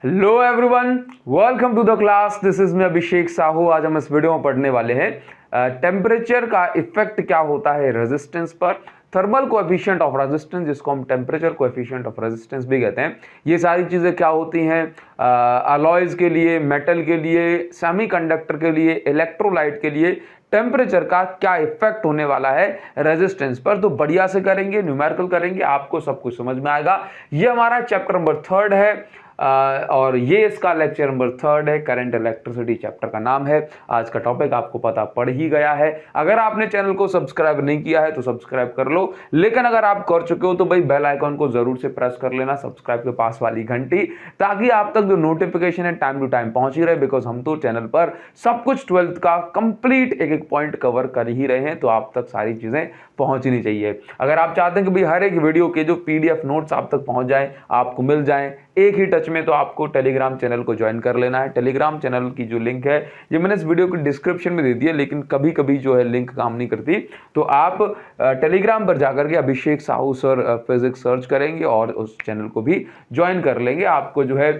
Hello everyone, welcome to the class. This is me Abhishek Sahu. आज हम इस वीडियो में पढ़ने वाले हैं टेम्परेचर का इफेक्ट क्या होता है रेजिस्टेंस पर। थर्मल कोएफिशिएंट ऑफ रेजिस्टेंस, जिसको हम टेम्परेचर कोएफिशिएंट ऑफ रेजिस्टेंस भी कहते हैं, ये सारी चीज़ें क्या होती हैं अलॉयज के लिए, मेटल के लिए, सेमीकंडक्टर के लिए, इलेक्ट्रोलाइट के लिए टेम्परेचर का क्या इफेक्ट होने वाला है रेजिस्टेंस पर। तो बढ़िया से करेंगे, न्यूमेरिकल करेंगे, आपको सब कुछ समझ में आएगा। ये हमारा चैप्टर नंबर 3 है और ये इसका लेक्चर नंबर 3 है। करंट इलेक्ट्रिसिटी चैप्टर का नाम है। आज का टॉपिक आपको पता पड़ ही गया है। अगर आपने चैनल को सब्सक्राइब नहीं किया है तो सब्सक्राइब कर लो, लेकिन अगर आप कर चुके हो तो भाई बेल आइकॉन को जरूर से प्रेस कर लेना, सब्सक्राइब के पास वाली घंटी, ताकि आप तक जो नोटिफिकेशन है टाइम टू टाइम पहुंच ही रहे। बिकॉज हम तो चैनल पर सब कुछ 12th का कंप्लीट एक एक पॉइंट कवर कर ही रहे हैं, तो आप तक सारी चीजें पहुंचनी चाहिए। अगर आप चाहते हैं कि भाई हर एक वीडियो के जो PDF नोट्स आप तक पहुंच जाए, आपको मिल जाए एक ही टच में, तो आपको टेलीग्राम चैनल को ज्वाइन कर लेना है। टेलीग्राम चैनल की जो लिंक है ये मैंने इस वीडियो के डिस्क्रिप्शन में दे दी है, लेकिन कभी कभी जो है लिंक काम नहीं करती, तो आप टेलीग्राम पर जाकर के अभिषेक साहू सर फिजिक्स सर्च करेंगे और उस चैनल को भी ज्वाइन कर लेंगे। आपको जो है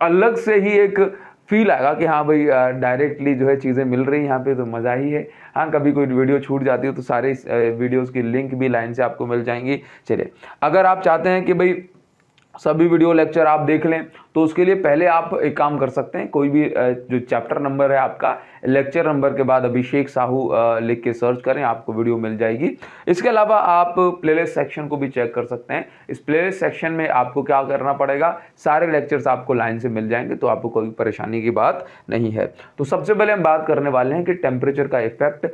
अलग से ही एक फील आएगा कि हाँ भाई डायरेक्टली जो है चीज़ें मिल रही हैं यहाँ पे, तो मज़ा ही है। हाँ, कभी कोई वीडियो छूट जाती है तो सारे वीडियोस की लिंक भी लाइन से आपको मिल जाएंगी। चलिए, अगर आप चाहते हैं कि भाई सभी वीडियो लेक्चर आप देख लें, तो उसके लिए पहले आप एक काम कर सकते हैं। कोई भी जो चैप्टर नंबर है आपका, लेक्चर नंबर के बाद अभिषेक साहू लिख के सर्च करें, आपको वीडियो मिल जाएगी। इसके अलावा आप प्लेलिस्ट सेक्शन को भी चेक कर सकते हैं। इस प्लेलिस्ट सेक्शन में आपको क्या करना पड़ेगा, सारे लेक्चर्स आपको लाइन से मिल जाएंगे, तो आपको कोई परेशानी की बात नहीं है। तो सबसे पहले हम बात करने वाले हैं कि टेम्परेचर का इफेक्ट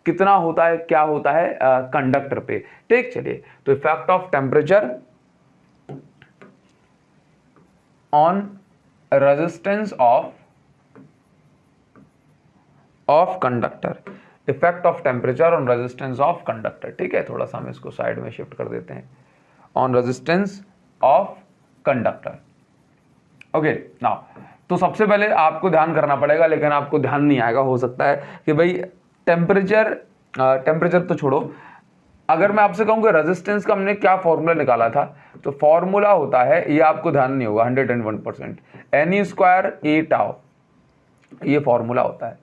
कितना होता है, क्या होता है कंडक्टर पे। ठीक, चलिए, तो effect of temperature on resistance of conductor, effect of temperature on resistance of conductor। ठीक है, थोड़ा सा हम इसको साइड में शिफ्ट कर देते हैं। on resistance of conductor, okay now. तो सबसे पहले आपको ध्यान करना पड़ेगा, लेकिन आपको ध्यान नहीं आएगा, हो सकता है कि भाई टेम्परेचर तो छोड़ो, अगर मैं आपसे कहूं कि रेजिस्टेंस का हमने क्या फॉर्मूला निकाला था, तो फॉर्मूला होता है, ये आपको ध्यान नहीं होगा, 101% Ne² A τ, ये फॉर्मूला होता है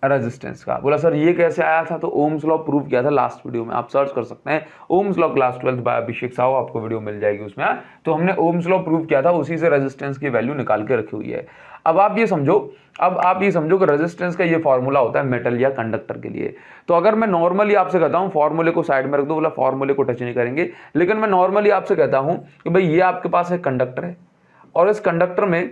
रेजिस्टेंस का। बोला सर ये कैसे आया था, तो ओम्स लॉ प्रूव किया था लास्ट वीडियो में, आप सर्च कर सकते हैं ओम्स लॉ क्लास 12 बाय अभिषेक साहू, आपको वीडियो मिल जाएगी उसमें। तो हमने ओम्स लॉ प्रूव किया था, उसी से रेजिस्टेंस की वैल्यू निकाल के रखी हुई है। अब आप ये समझो कि रेजिस्टेंस का ये फॉर्मूला होता है मेटल या कंडक्टर के लिए। तो अगर मैं नॉर्मली आपसे कहता हूं, फॉर्मूले को साइड में रख दो, बोला फॉर्मूले को टच नहीं करेंगे, लेकिन मैं नॉर्मली आपसे कहता हूं कि भाई ये आपके पास एक कंडक्टर है, और इस कंडक्टर में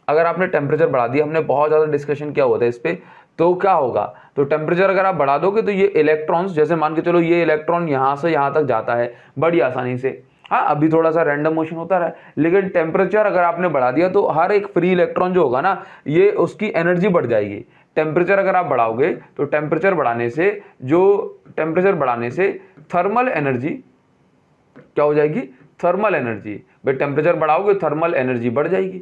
अगर आपने टेम्परेचर बढ़ा दिया, हमने बहुत ज्यादा डिस्कशन किया हुआ था इस पे, तो क्या होगा, तो टेम्परेचर अगर आप बढ़ा दोगे तो ये इलेक्ट्रॉन्स, जैसे मान के चलो ये इलेक्ट्रॉन यहां से यहां तक जाता है बड़ी आसानी से। हाँ, अभी थोड़ा सा रैंडम मोशन होता रहा है, लेकिन टेम्परेचर अगर आपने बढ़ा दिया तो हर एक फ्री इलेक्ट्रॉन जो होगा ना, ये उसकी एनर्जी बढ़ जाएगी। टेम्परेचर अगर आप बढ़ाओगे तो टेम्परेचर बढ़ाने से थर्मल एनर्जी क्या हो जाएगी, थर्मल एनर्जी। भाई टेम्परेचर बढ़ाओगे थर्मल एनर्जी बढ़ जाएगी,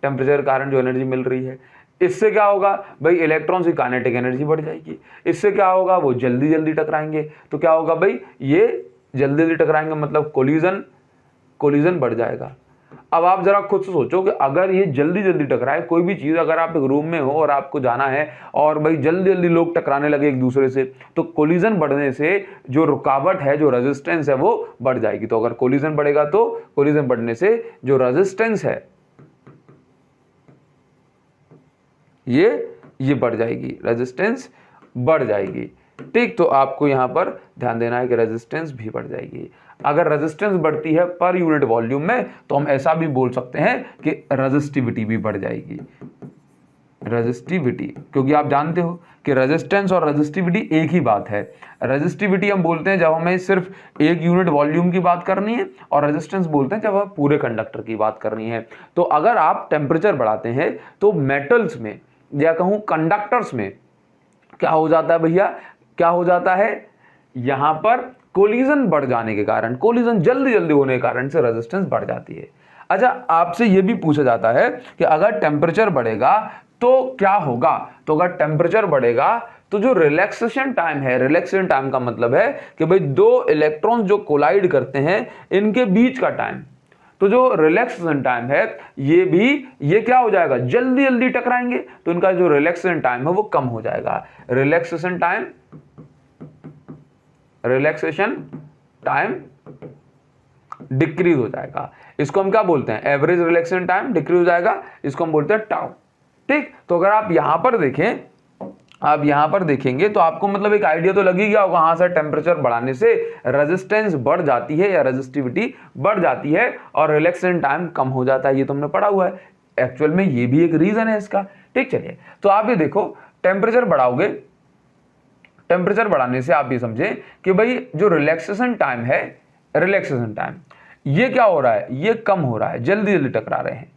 टेम्परेचर के कारण जो एनर्जी मिल रही है। इससे क्या होगा भाई, इलेक्ट्रॉन्स की काइनेटिक एनर्जी बढ़ जाएगी। इससे क्या होगा, वो जल्दी जल्दी टकराएंगे। तो क्या होगा भाई, ये जल्दी जल्दी टकराएंगे मतलब कोलिजन बढ़ जाएगा। अब आप जरा खुद से सोचो कि अगर ये जल्दी जल्दी टकराए, कोई भी चीज, अगर आप एक रूम में हो और आपको जाना है और भाई जल्दी जल्दी लोग टकराने लगे एक दूसरे से, तो कोलिजन बढ़ने से जो रुकावट है, जो रेजिस्टेंस है, वो बढ़ जाएगी। तो अगर कोलिजन बढ़ेगा तो कोलिजन बढ़ने से जो रेजिस्टेंस है ये बढ़ जाएगी, रेजिस्टेंस बढ़ जाएगी। ठीक, तो आपको यहां पर ध्यान देना है कि रेजिस्टेंस भी बढ़ जाएगी। अगर रेजिस्टेंस बढ़ती है पर यूनिट वॉल्यूम में, तो हम ऐसा भी बोल सकते हैं कि रेजिस्टिविटी भी बढ़ जाएगी। रेजिस्टिविटी, क्योंकि आप जानते हो कि रेजिस्टेंस और रेजिस्टिविटी एक ही बात है। रेजिस्टिविटी हम बोलते हैं जब हमें सिर्फ एक यूनिट वॉल्यूम की बात करनी है, और रेजिस्टेंस बोलते हैं जब हमें पूरे कंडक्टर की बात करनी है। तो अगर आप टेम्परेचर बढ़ाते हैं तो मेटल्स में या कहूं कंडक्टर्स में क्या हो जाता है भैया, क्या हो जाता है, यहां पर कोलिजन बढ़ जाने के कारण, कोलिजन जल्दी जल्दी होने के कारण से रेजिस्टेंस बढ़ जाती है। अच्छा, आपसे यह भी पूछा जाता है कि अगर टेम्परेचर बढ़ेगा तो क्या होगा, तो अगर टेम्परेचर बढ़ेगा तो जो रिलैक्सेशन टाइम है, रिलैक्सेशन टाइम का मतलब है कि भाई दो इलेक्ट्रॉन्स जो कोलाइड करते हैं इनके बीच का टाइम, तो जो रिलैक्सेशन टाइम है ये क्या हो जाएगा, जल्दी जल्दी टकराएंगे तो इनका जो रिलैक्सेशन टाइम है वो कम हो जाएगा। रिलैक्सेशन टाइम डिक्रीज हो जाएगा। इसको हम क्या बोलते हैं, एवरेज रिलैक्सेशन टाइम डिक्रीज हो जाएगा, इसको हम बोलते हैं टाउ। ठीक, तो अगर आप यहां पर देखेंगे तो आपको मतलब एक आइडिया तो लग ही गया होगा, हाँ सर टेम्परेचर बढ़ाने से रेजिस्टेंस बढ़ जाती है या रेजिस्टिविटी बढ़ जाती है और रिलैक्सेशन टाइम कम हो जाता है, ये तो हमने पढ़ा हुआ है। एक्चुअल में ये भी एक रीजन है इसका। ठीक, चलिए तो आप ये देखो, टेम्परेचर बढ़ाओगे, टेम्परेचर बढ़ाने से आप ये समझे कि भाई जो रिलैक्सेशन टाइम है, रिलैक्सेशन टाइम ये क्या हो रहा है, ये कम हो रहा है, जल्दी जल्दी टकरा रहे हैं।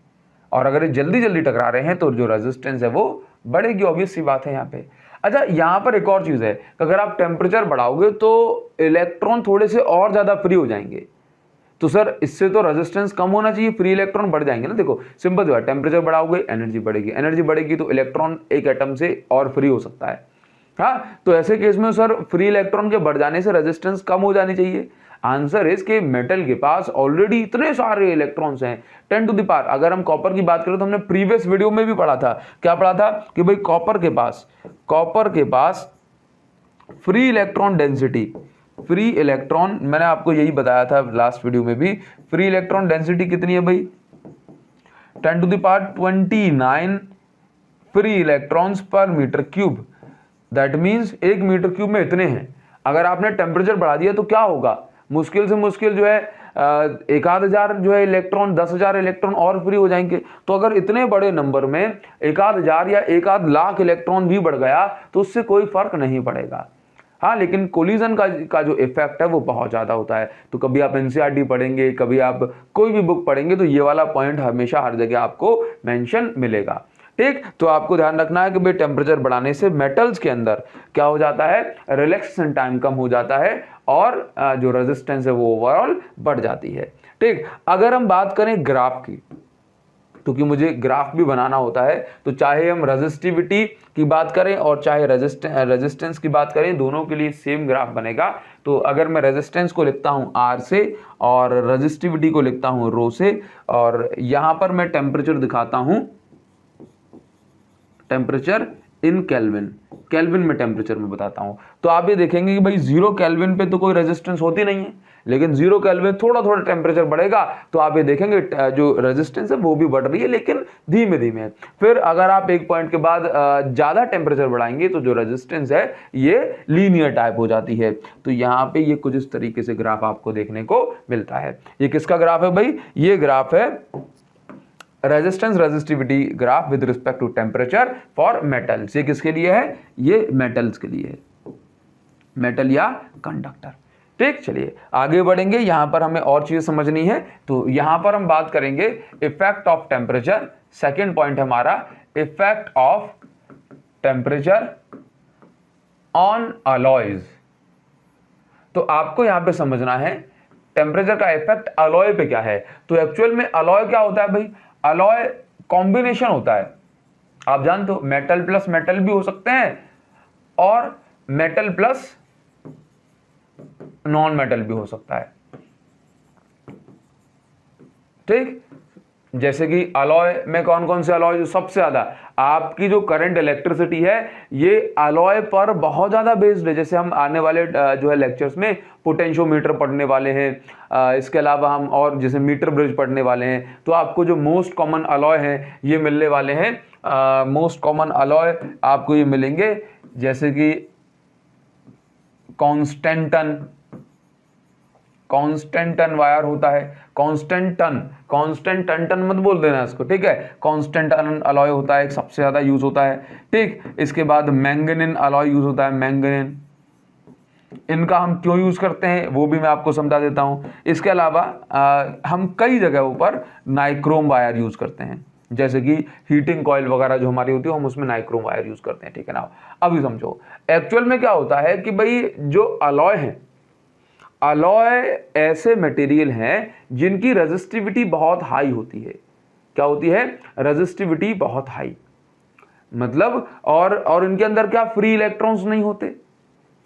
और अगर ये जल्दी जल्दी टकरा रहे हैं तो जो रेजिस्टेंस है वो बढ़ेगी, ऑब्वियस सी बात है यहाँ पे। अच्छा, यहाँ पर एक और चीज है, अगर आप टेम्परेचर बढ़ाओगे तो इलेक्ट्रॉन थोड़े से और ज्यादा फ्री हो जाएंगे। तो सर इससे तो रेजिस्टेंस कम होना चाहिए, फ्री इलेक्ट्रॉन बढ़ जाएंगे ना। देखो सिंपल जो है, टेम्परेचर बढ़ाओगे एनर्जी बढ़ेगी, एनर्जी बढ़ेगी तो इलेक्ट्रॉन एक एटम से और फ्री हो सकता है। हाँ, तो ऐसे केस में सर फ्री इलेक्ट्रॉन के बढ़ जाने से रेजिस्टेंस कम हो जानी चाहिए। आंसर इज कि मेटल के पास ऑलरेडी इतने सारे इलेक्ट्रॉन्स हैं 10 टू द पावर। अगर हम कॉपर की बात करें तो हमने प्रीवियस वीडियो में भी पढ़ा था, क्या पढ़ा था कि भाई कॉपर के पास free electron density, free electron, मैंने आपको यही बताया था लास्ट वीडियो में भी, फ्री इलेक्ट्रॉन डेंसिटी कितनी है भाई, 10 to the power 29 free electrons per metre cube. That means 1 metre cube में इतने हैं। अगर आपने टेम्परेचर बढ़ा दिया तो क्या होगा, मुश्किल से मुश्किल जो है 1,000 जो है इलेक्ट्रॉन, 10,000 इलेक्ट्रॉन और फ्री हो जाएंगे। तो अगर इतने बड़े नंबर में 1,000 या 1,000 लाख इलेक्ट्रॉन भी बढ़ गया तो उससे कोई फर्क नहीं पड़ेगा। हाँ, लेकिन कोलिजन का जो इफेक्ट है वो बहुत ज्यादा होता है। तो कभी आप एनसीईआरटी पढ़ेंगे, कभी आप कोई भी बुक पढ़ेंगे तो ये वाला पॉइंट हमेशा हर जगह आपको मेंशन मिलेगा। ठीक, तो आपको ध्यान रखना है कि भाई टेम्परेचर बढ़ाने से मेटल्स के अंदर क्या हो जाता है, रिलैक्सेशन टाइम कम हो जाता है और जो रेजिस्टेंस है वो ओवरऑल बढ़ जाती है। ठीक, अगर हम बात करें ग्राफ की, क्योंकि मुझे ग्राफ भी बनाना होता है, तो चाहे हम रेजिस्टिविटी की बात करें और चाहे रेजिस्टेंस की बात करें, दोनों के लिए सेम ग्राफ बनेगा। तो अगर मैं रेजिस्टेंस को लिखता हूं R से और रेजिस्टिविटी को लिखता हूं रो से, और यहां पर मैं टेम्परेचर दिखाता हूं, टेम्परेचर इन केल्विन में टेम्परेचर में बताता हूं, तो आप ये देखेंगे कि भाई 0 केल्विन पे तो कोई रेजिस्टेंस होती नहीं है, लेकिन 0 केल्विन थोड़ा थोड़ा टेम्परेचर बढ़ेगा तो आप ये देखेंगे जो रेजिस्टेंस है वो भी बढ़ रही है, लेकिन धीमे धीमे। फिर अगर आप एक पॉइंट के बाद ज्यादा टेम्परेचर बढ़ाएंगे तो जो रेजिस्टेंस है ये लीनियर टाइप हो जाती है। तो यहाँ पे ये कुछ इस तरीके से ग्राफ आपको देखने को मिलता है। ये किसका ग्राफ है भाई, ये ग्राफ है resistance resistivity graph with respect to temperature for metals. ये किसके लिए है, ये मेटल्स के लिए है, मेटल या कंडक्टर। ठीक, चलिए आगे बढ़ेंगे, यहां पर हमें और चीज समझनी है। तो यहां पर हम बात करेंगे effect of temperature. Second point है हमारा effect of temperature on alloys. तो आपको यहां पे समझना है टेम्परेचर का इफेक्ट अलॉय पे क्या है। तो एक्चुअल में अलॉय क्या होता है भाई, अलॉय कॉम्बिनेशन होता है। आप जानते हो मेटल प्लस मेटल भी हो सकते हैं और मेटल प्लस नॉन मेटल भी हो सकता है। ठीक, जैसे कि अलॉय में कौन कौन से अलॉय, जो सबसे ज्यादा आपकी जो करंट इलेक्ट्रिसिटी है ये अलॉय पर बहुत ज्यादा बेस्ड है। जैसे हम आने वाले जो है लेक्चर्स में पोटेंशियोमीटर पढ़ने वाले हैं, इसके अलावा हम और जैसे मीटर ब्रिज पढ़ने वाले हैं, तो आपको जो मोस्ट कॉमन अलॉय हैं ये मिलने वाले हैं। मोस्ट कॉमन अलॉय आपको ये मिलेंगे जैसे कि कांस्टेंटन वायर होता है, कांस्टेंट टन मत बोल देना इसको, ठीक है। कांस्टेंटन अलॉय होता है, एक सबसे ज्यादा यूज होता है। ठीक, इसके बाद मैंगनीन अलॉय यूज होता है, मैंगनीन। इनका हम क्यों यूज करते हैं वो भी मैं आपको समझा देता हूं। इसके अलावा हम कई जगहों पर नाइक्रोम वायर यूज करते हैं, जैसे कि हीटिंग कॉइल वगैरह जो हमारी होती है हम उसमें नाइक्रोम वायर यूज करते हैं, ठीक है ना। अभी समझो एक्चुअल में क्या होता है कि भाई जो अलॉय है, अलॉय ऐसे मटेरियल हैं जिनकी रेजिस्टिविटी बहुत हाई होती है। क्या होती है, रेजिस्टिविटी बहुत हाई, मतलब और इनके अंदर क्या फ्री इलेक्ट्रॉन्स नहीं होते,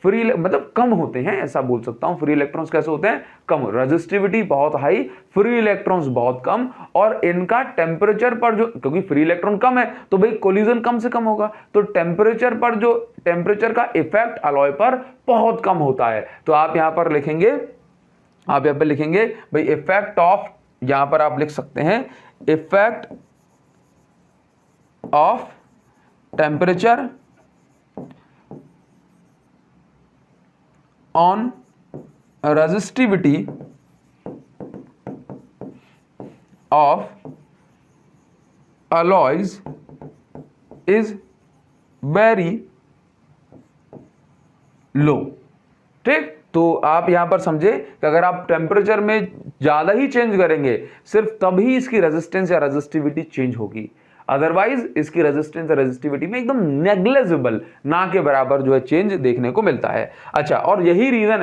फ्री मतलब कम होते हैं, ऐसा बोल सकता हूं। फ्री इलेक्ट्रॉन्स कैसे होते हैं? कम। रेजिस्टिविटी बहुत हाई, फ्री इलेक्ट्रॉन्स बहुत कम, और इनका टेम्परेचर पर जो, क्योंकि फ्री इलेक्ट्रॉन कम है तो भाई कोलिजन कम से कम होगा, तो टेम्परेचर पर जो टेम्परेचर का इफेक्ट अलॉय पर बहुत कम होता है। तो आप यहां पर लिखेंगे, आप यहां पर लिखेंगे भाई इफेक्ट ऑफ, यहां पर आप लिख सकते हैं effect of temperature on resistivity of alloys is very low। ठीक, तो आप यहां पर समझे कि अगर आप टेम्परेचर में ज्यादा ही चेंज करेंगे सिर्फ तभी इसकी रेजिस्टेंस या रेजिस्टिविटी चेंज होगी, अदरवाइज इसकी रेजिस्टेंस और रेजिस्टिविटी में एकदम नेग्लिजिबल, ना के बराबर जो है चेंज देखने को मिलता है। अच्छा, और यही रीजन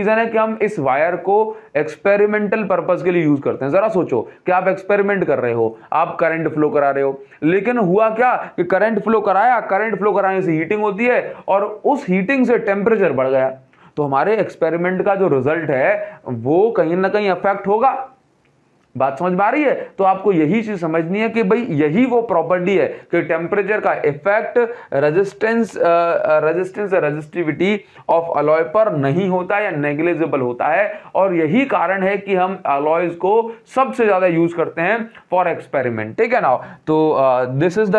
है कि हम इस वायर को एक्सपेरिमेंटल पर्पस के लिए यूज करते हैं। जरा सोचो कि आप एक्सपेरिमेंट कर रहे हो, आप करंट फ्लो करा रहे हो, लेकिन हुआ क्या कि करंट फ्लो कराने से हीटिंग होती है और उस हीटिंग से टेम्परेचर बढ़ गया, तो हमारे एक्सपेरिमेंट का जो रिजल्ट है वो कहीं ना कहीं अफेक्ट होगा। बात समझ में आ रही है? तो आपको यही चीज समझनी है कि भाई यही वो प्रॉपर्टी है कि टेम्परेचर का effect resistance resistivity of alloy पर नहीं होता या नेग्लिजिबल होता है, और यही कारण है कि हम अलॉयज को सबसे ज्यादा यूज करते हैं फॉर एक्सपेरिमेंट। ठीक है ना? तो this is the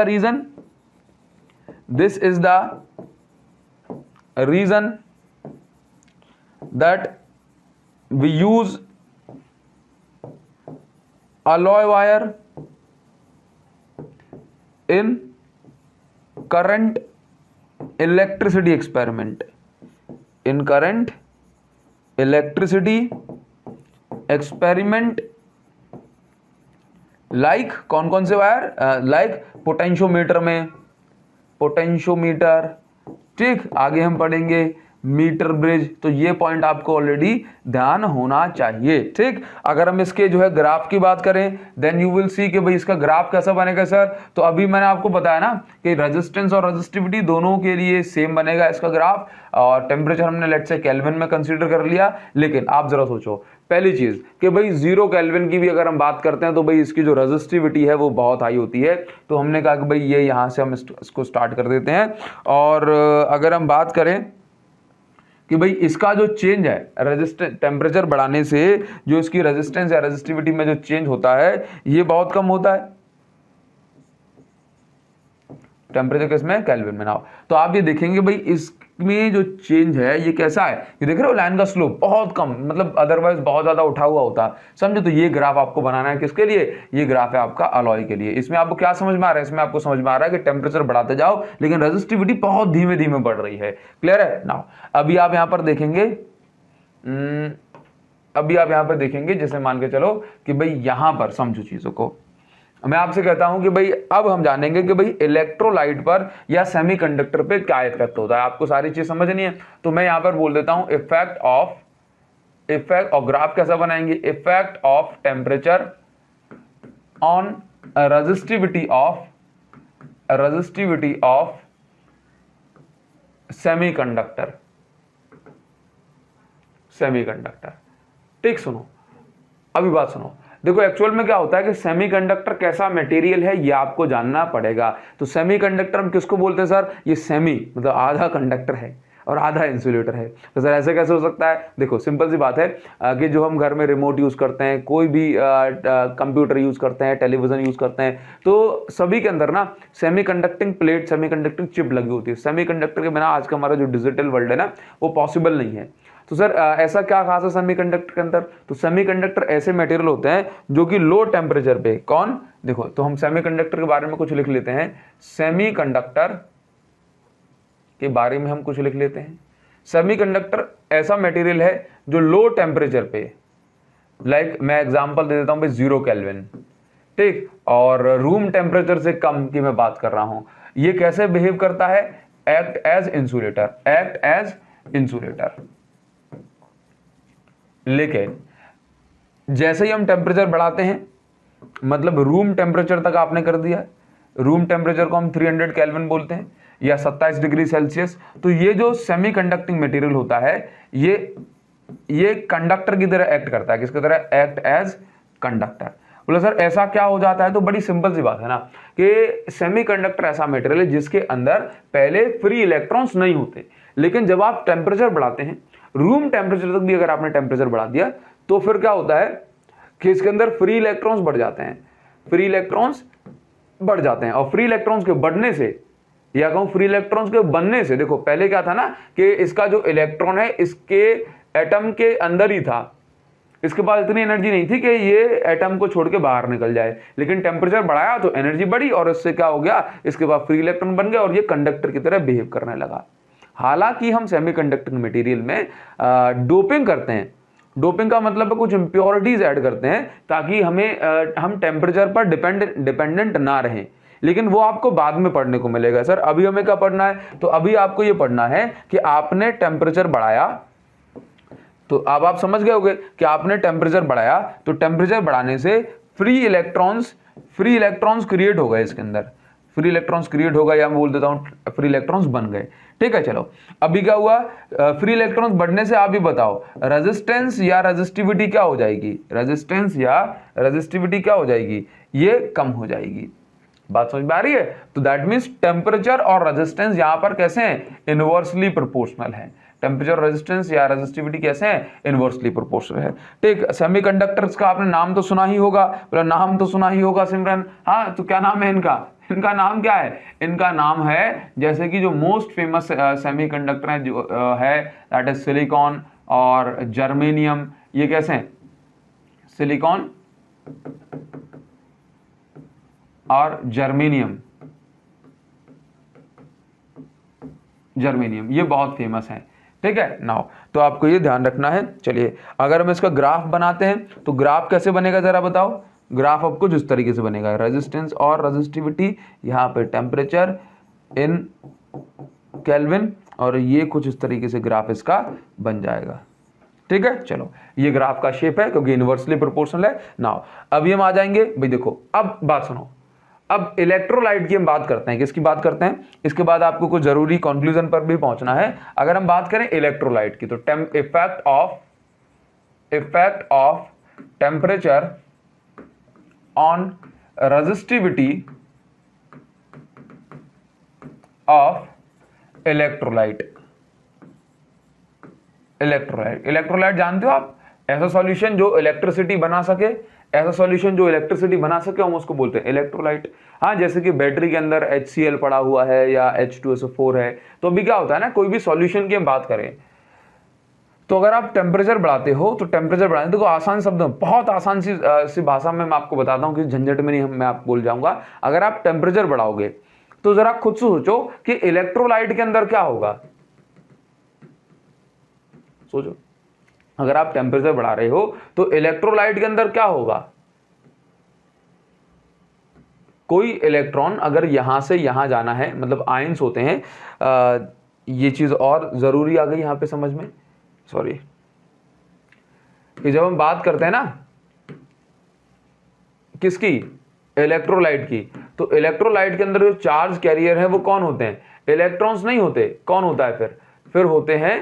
reason that we use alloy wire in current electricity experiment, like कौन कौन से वायर, लाइक पोटेंशियोमीटर में, पोटेंशियोमीटर, ठीक, आगे हम पढ़ेंगे मीटर ब्रिज। तो ये पॉइंट आपको ऑलरेडी ध्यान होना चाहिए। ठीक, अगर हम इसके जो है ग्राफ की बात करें, देन यू विल सी कि भाई इसका ग्राफ कैसा बनेगा सर। तो अभी मैंने आपको बताया ना कि रेजिस्टेंस और रेजिस्टिविटी दोनों के लिए सेम बनेगा इसका ग्राफ, और टेम्परेचर हमने लेट्स से केल्विन में कंसीडर कर लिया। लेकिन आप जरा सोचो, पहली चीज कि भाई 0 केल्विन की भी अगर हम बात करते हैं तो भाई इसकी जो रेजिस्टिविटी है वो बहुत हाई होती है। तो हमने कहा कि भाई ये यहां से हम इसको स्टार्ट कर देते हैं, और अगर हम बात करें कि भाई इसका जो चेंज है रेजिस्टेंस, टेम्परेचर बढ़ाने से जो इसकी रेजिस्टेंस या रेजिस्टिविटी में जो चेंज होता है ये बहुत कम होता है, टेम्परेचर किसमें? केल्विन में। नाउ तो आप ये देखेंगे भाई इसमें जो चेंज है ये कैसा है, ये देख रहे हो लाइन का स्लोप बहुत कम, मतलब अदरवाइज बहुत ज्यादा उठा हुआ होता, समझे? तो ये ग्राफ आपको बनाना है किसके लिए? ये ग्राफ है आपका अलॉय के लिए। इसमें आपको क्या समझ में आ रहा है? इसमें आपको समझ में आ रहा है कि टेम्परेचर बढ़ाते जाओ लेकिन रेजिस्टिविटी बहुत धीमे धीमे बढ़ रही है। क्लियर है? नाउ अभी आप यहां पर देखेंगे, जैसे मान के चलो कि भाई यहां पर समझो चीजों को, मैं आपसे कहता हूं कि भाई अब हम जानेंगे कि भाई इलेक्ट्रोलाइट पर या सेमीकंडक्टर पे क्या इफेक्ट होता है। आपको सारी चीज समझनी है, तो मैं यहां पर बोल देता हूं इफेक्ट ऑफ ग्राफ कैसा बनाएंगे? Effect of temperature on resistivity of semiconductor. ठीक, सुनो अभी बात सुनो। देखो एक्चुअल में क्या होता है कि सेमीकंडक्टर कैसा मटेरियल है ये आपको जानना पड़ेगा। तो सेमीकंडक्टर हम किसको बोलते हैं सर? ये सेमी मतलब आधा कंडक्टर है और आधा इंसुलेटर है। तो सर ऐसे कैसे हो सकता है? देखो सिंपल सी बात है कि जो हम घर में रिमोट यूज करते हैं, कोई भी कंप्यूटर यूज करते हैं, टेलीविजन यूज करते हैं, तो सभी के अंदर ना सेमीकंडक्टिंग प्लेट, सेमीकंडक्टिंग चिप लगी होती है। सेमीकंडक्टर के बिना आज का हमारा जो डिजिटल वर्ल्ड है ना वो पॉसिबल नहीं है। तो सर ऐसा क्या खास है सेमीकंडक्टर के अंदर? तो सेमीकंडक्टर ऐसे मटेरियल होते हैं जो कि लो टेम्परेचर पे, कौन? देखो तो हम सेमीकंडक्टर के बारे में कुछ लिख लेते हैं। सेमीकंडक्टर के बारे में हम कुछ लिख लेते हैं। सेमीकंडक्टर ऐसा मटेरियल है जो लो टेम्परेचर पे, लाइक मैं एग्जांपल दे देता हूं भाई 0 केल्विन, ठीक, और रूम टेम्परेचर से कम की मैं बात कर रहा हूं। ये कैसे बिहेव करता है? Act as insulator. लेकिन जैसे ही हम टेम्परेचर बढ़ाते हैं, मतलब रूम टेम्परेचर तक आपने कर दिया, रूम टेम्परेचर को हम 300 केल्विन बोलते हैं, या 27 डिग्री सेल्सियस। तो ये जो सेमी कंडक्टिंग मटेरियल होता है ये कंडक्टर की तरह एक्ट करता है। किसकी तरह? Act as conductor. बोले सर ऐसा क्या हो जाता है? तो बड़ी सिंपल सी बात है ना कि सेमीकंडक्टर ऐसा मटेरियल है जिसके अंदर पहले फ्री इलेक्ट्रॉन्स नहीं होते, लेकिन जब आप टेम्परेचर बढ़ाते हैं, रूम टेम्परेचर तक भी अगर आपने टेम्परेचर बढ़ा दिया, तो फिर क्या होता है कि इसके अंदर फ्री इलेक्ट्रॉन्स बढ़ जाते हैं। फ्री इलेक्ट्रॉन्स बढ़ जाते हैं और फ्री इलेक्ट्रॉन्स के बढ़ने से या कहूं फ्री इलेक्ट्रॉन्स के बनने से, देखो पहले क्या था ना कि इसका जो इलेक्ट्रॉन है इसके एटम के अंदर ही था, इसके पास इतनी एनर्जी नहीं थी कि ये एटम को छोड़ के बाहर निकल जाए, लेकिन टेम्परेचर बढ़ाया तो एनर्जी बढ़ी और इससे क्या हो गया, इसके बाद फ्री इलेक्ट्रॉन बन गया और ये कंडक्टर की तरह बिहेव करने लगा। हालांकि हम सेमीकंडक्टिंग मटेरियल में डोपिंग करते हैं। डोपिंग का मतलब है कुछ इंप्योरिटीज ऐड करते हैं ताकि हम टेम्परेचर पर डिपेंडेंट ना रहें, लेकिन वो आपको बाद में पढ़ने को मिलेगा। सर अभी हमें क्या पढ़ना है? तो अभी आपको ये पढ़ना है कि आपने टेम्परेचर बढ़ाया, तो अब आप समझ गए होंगे कि आपने टेम्परेचर बढ़ाया, तो टेम्परेचर बढ़ाने से फ्री इलेक्ट्रॉन्स क्रिएट हो गए, इसके अंदर फ्री इलेक्ट्रॉन्स क्रिएट हो गए, या मैं बोल देता हूं फ्री इलेक्ट्रॉन्स बन गए। ठीक है, चलो अभी क्या हुआ, फ्री इलेक्ट्रॉन्स बढ़ने से आप भी बताओ रेजिस्टेंस या रेजिस्टिविटी क्या हो जाएगी? रेजिस्टेंस या रेजिस्टिविटी क्या हो जाएगी? ये कम हो जाएगी। बात समझ में आ रही है? तो दैट मीन्स टेम्परेचर और रेजिस्टेंस यहां पर कैसे हैं? इनवर्सली प्रोपोर्शनल है। टेम्परेचर रेजिस्टेंस या रेजिस्टिविटी कैसे है? इनवर्सली प्रोपोर्शनल है। ठीक, सेमीकंडक्टर्स का आपने नाम तो सुना ही होगा, नाम तो सुना ही होगा सिमरन। हाँ, तो क्या नाम है इनका? इनका नाम क्या है? इनका नाम है, जैसे कि जो मोस्ट फेमस सेमीकंडक्टर है जो है दैट इज सिलिकॉन और जर्मेनियम। ये कैसे हैं? सिलिकॉन और जर्मेनियम ये बहुत फेमस है। ठीक है नाउ, तो आपको ये ध्यान रखना है। चलिए अगर हम इसका ग्राफ बनाते हैं तो ग्राफ कैसे बनेगा जरा बताओ? ग्राफ अब कुछ इस तरीके से बनेगा, रेजिस्टेंस और रेजिस्टिविटी, यहाँ पे टेम्परेचर इन केल्विन, और ये कुछ इस तरीके से ग्राफ इसका बन जाएगा। ठीक है, चलो ये ग्राफ का शेप है क्योंकि इनवर्सली प्रोपोर्शनल है। नाउ अब हम आ जाएंगे भाई, देखो अब बात सुनो, अब इलेक्ट्रोलाइट की हम बात करते हैं। किसकी बात करते हैं? इसके बाद आपको कुछ जरूरी कंक्लूजन पर भी पहुंचना है। अगर हम बात करें इलेक्ट्रोलाइट की, तो effect of temperature on resistivity of electrolyte जानते हो आप? ऐसा सॉल्यूशन जो इलेक्ट्रिसिटी बना सके, हम उसको बोलते हैं इलेक्ट्रोलाइट। हाँ, जैसे कि बैटरी के अंदर HCl पड़ा हुआ है या H2SO4 है, तो अभी क्या होता है ना, कोई भी सॉल्यूशन की हम बात करें तो अगर आप टेम्परेचर बढ़ाते हो तो टेम्परेचर बढ़ाने, देखो आसान शब्द में, बहुत आसान सी भाषा में मैं आपको बताता हूँ कि झंझट में नहीं मैं आपको बोल जाऊंगा। अगर आप टेम्परेचर बढ़ाओगे तो जरा खुद से सोचो कि इलेक्ट्रोलाइट के अंदर क्या होगा। सोचो, अगर आप टेम्परेचर बढ़ा रहे हो तो इलेक्ट्रोलाइट के अंदर क्या होगा? कोई इलेक्ट्रॉन अगर यहां से यहां जाना है, मतलब आयंस होते हैं, ये चीज और जरूरी आ गई यहां पे समझ में, सॉरी, कि जब हम बात करते हैं ना किसकी? इलेक्ट्रोलाइट की, तो इलेक्ट्रोलाइट के अंदर जो चार्ज कैरियर है वो कौन होते हैं? इलेक्ट्रॉन्स नहीं होते। कौन होता है फिर होते हैं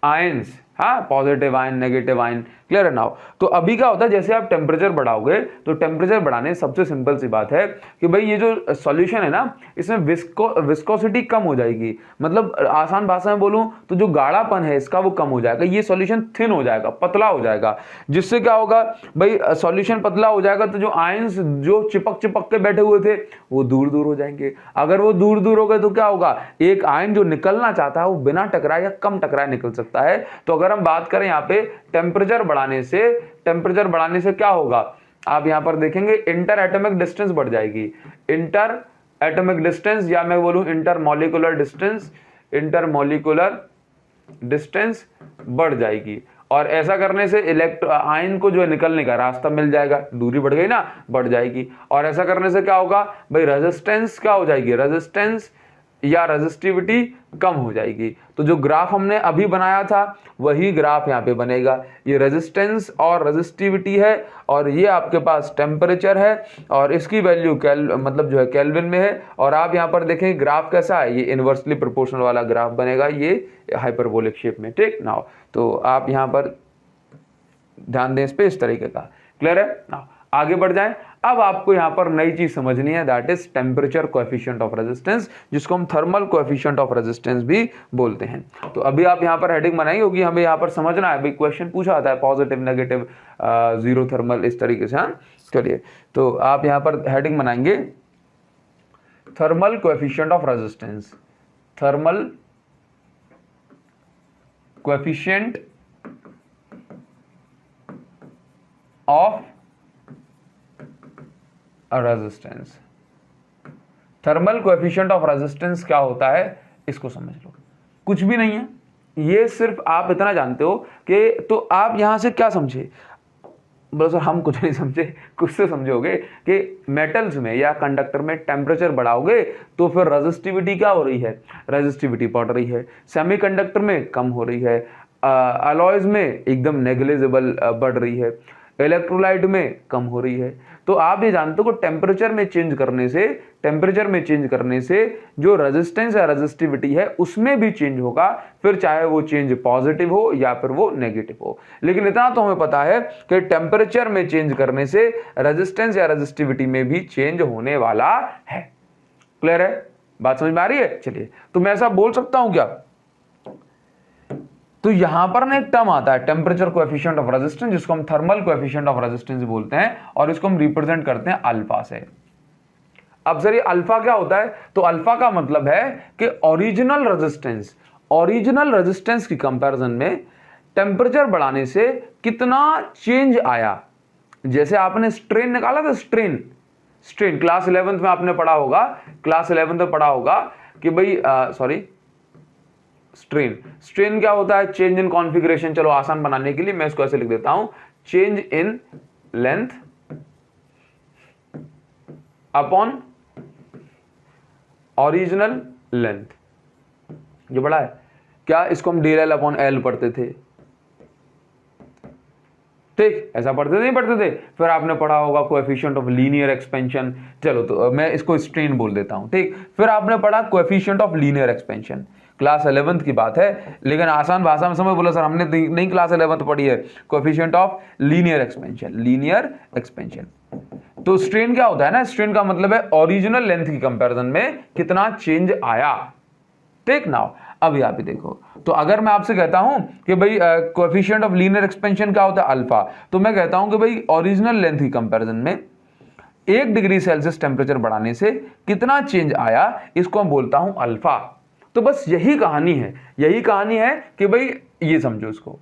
आयंस। हाँ, positive ion, negative ion, clear है नाउ? तो अभी क्या होता है, जैसे आप टेम्परेचर बढ़ाओगे तो टेम्परेचर बढ़ाने सबसे सिंपल सी बात है कि भाई ये जो सॉल्यूशन है ना, इसमें विस्कोसिटी कम हो जाएगी। मतलब आसान भाषा में बोलूं तो जो गाढ़ापन है इसका वो कम हो जाएगा, ये सॉल्यूशन थिन हो जाएगा, पतला हो जाएगा। जिससे क्या होगा भाई, सॉल्यूशन पतला हो जाएगा तो जो आयंस जो चिपक के बैठे हुए थे वो दूर दूर हो जाएंगे। अगर वो दूर दूर हो गए तो क्या होगा, एक आयन जो निकलना चाहता है वो बिना टकराए या कम टकराए निकल सकता है। तो अगर हम बात करें यहाँ पे टेम्परेचर बढ़ाने से क्या होगा, आप यहां पर देखेंगे इंटर एटॉमिक डिस्टेंस बढ़ जाएगी। इंटर एटॉमिक डिस्टेंस, या मैं बोलूं इंटरमॉलिक्यूलर डिस्टेंस बढ़ जाएगी, और ऐसा करने से आयन को जो है निकलने का रास्ता मिल जाएगा, दूरी बढ़ गई ना, बढ़ जाएगी। और ऐसा करने से क्या होगा भाई, रेजिस्टेंस क्या हो जाएगी, रेजिस्टेंस या रेजिस्टिविटी कम हो जाएगी। तो जो ग्राफ हमने अभी बनाया था वही ग्राफ यहाँ पे बनेगा। ये रेजिस्टेंस और रेजिस्टिविटी है और ये आपके पास टेम्परेचर है और इसकी वैल्यू मतलब जो है केल्विन में है। और आप यहाँ पर देखें ग्राफ कैसा है, ये इनवर्सली प्रोपोर्शनल वाला ग्राफ बनेगा, ये हाइपरबोलिक शेप में। ठीक नाउ, तो आप यहाँ पर ध्यान दें इस पे, इस तरीके का। क्लियर है नाउ, आगे बढ़ जाएं। अब आपको यहां पर नई चीज समझनी है, that is temperature coefficient of resistance, जिसको हम थर्मल कोएफिशिएंट ऑफ रेजिस्टेंस भी बोलते हैं। तो अभी आप यहां पर हेडिंग बनाएंगे क्योंकि हमें यहां पर समझना है, भाई क्वेश्चन पूछा जाता है पॉजिटिव नेगेटिव जीरो थर्मल इस तरीके से। हाँ चलिए, तो आप यहां पर हेडिंग बनाएंगे thermal coefficient of resistance, thermal coefficient of resistance. Thermal coefficient of resistance क्या होता है इसको समझ लो। कुछ भी नहीं है, ये सिर्फ आप इतना जानते हो कि, तो आप यहां से क्या समझे, बोलो सर हम कुछ नहीं समझे, कुछ से समझोगे कि मेटल्स में या कंडक्टर में टेम्परेचर बढ़ाओगे तो फिर रेजिस्टिविटी क्या हो रही है, रेजिस्टिविटी बढ़ रही है। सेमीकंडक्टर में कम हो रही है, अलॉयज में एकदम नेग्लिजिबल बढ़ रही है, इलेक्ट्रोलाइट में कम हो रही है। तो आप ये जानते हो कि टेम्परेचर में चेंज करने से जो रेजिस्टेंस या रेजिस्टिविटी है उसमें भी चेंज होगा, फिर चाहे वो चेंज पॉजिटिव हो या फिर वो नेगेटिव हो। लेकिन इतना तो हमें पता है कि टेम्परेचर में चेंज करने से रेजिस्टेंस या रेजिस्टिविटी में भी चेंज होने वाला है। क्लियर है, बात समझ में आ रही है? चलिए, तो मैं ऐसा बोल सकता हूं क्या, तो यहां पर ना एक टर्म आता है टेम्परेचर कोएफिशिएंट ऑफ रेजिस्टेंस, जिसको हम थर्मल कोएफिशिएंट ऑफ रेजिस्टेंस बोलते हैं और इसको हम रिप्रेजेंट करते हैं अल्फा से। अब सर ये अल्फा क्या होता है, तो अल्फा का मतलब है कि ओरिजिनल रेजिस्टेंस की कंपैरिजन में टेम्परेचर बढ़ाने से कितना चेंज आया। जैसे आपने स्ट्रेन निकाला था, स्ट्रेन क्लास 11th में आपने पढ़ा होगा, कि भाई स्ट्रेन क्या होता है, चेंज इन कॉन्फ़िगरेशन। चलो आसान बनाने के लिए मैं इसको ऐसे लिख देता हूं, change in length upon original length. ये बड़ा है क्या, इसको हम DL अपॉन L पढ़ते थे। ठीक, ऐसा पढ़ते नहीं पढ़ते थे। फिर आपने पढ़ा होगा कोएफिशिएंट ऑफ लीनियर एक्सपेंशन। चलो तो मैं इसको स्ट्रेन बोल देता हूं। ठीक, फिर आपने पढ़ा coefficient of linear expansion, class 11th की बात है, लेकिन आसान भाषा में समझ। बोला सर हमने नहीं क्लास 11th पढ़ी है, कोएफिशिएंट ऑफ लीनियर एक्सपेंशन। तो स्ट्रेन क्या होता है ना, स्ट्रेन का मतलब है ओरिजिनल लेंथ की कंपैरिजन में कितना चेंज आया। टेक नाउ, अभी आप ही देखो, तो अगर मैं आपसे कहता हूं कि भाई कोएफिशिएंट ऑफ लीनियर एक्सपेंशन क्या होता है, अल्फा, तो मैं कहता हूं कि भाई ओरिजिनल लेंथ की कंपैरिजन में 1 डिग्री सेल्सियस टेम्परेचर बढ़ाने से कितना चेंज आया, इसको मैं बोलता हूं अल्फा। तो बस यही कहानी है कि भाई ये समझो इसको,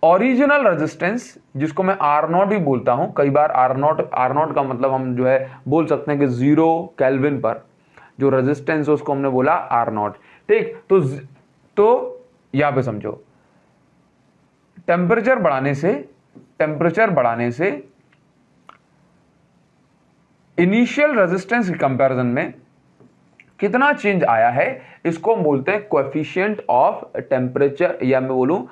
ओरिजिनल रेजिस्टेंस जिसको मैं R0 भी बोलता हूं, कई बार R0 का मतलब हम जो है बोल सकते हैं कि 0 केल्विन पर जो रेजिस्टेंस है उसको हमने बोला R0। ठीक, तो यहां पे समझो, टेम्परेचर बढ़ाने से इनिशियल रेजिस्टेंस के कंपैरिजन में कितना चेंज आया है, इसको हम बोलते हैं कोएफिशिएंट ऑफ टेम्परेचर, या मैं बोलूं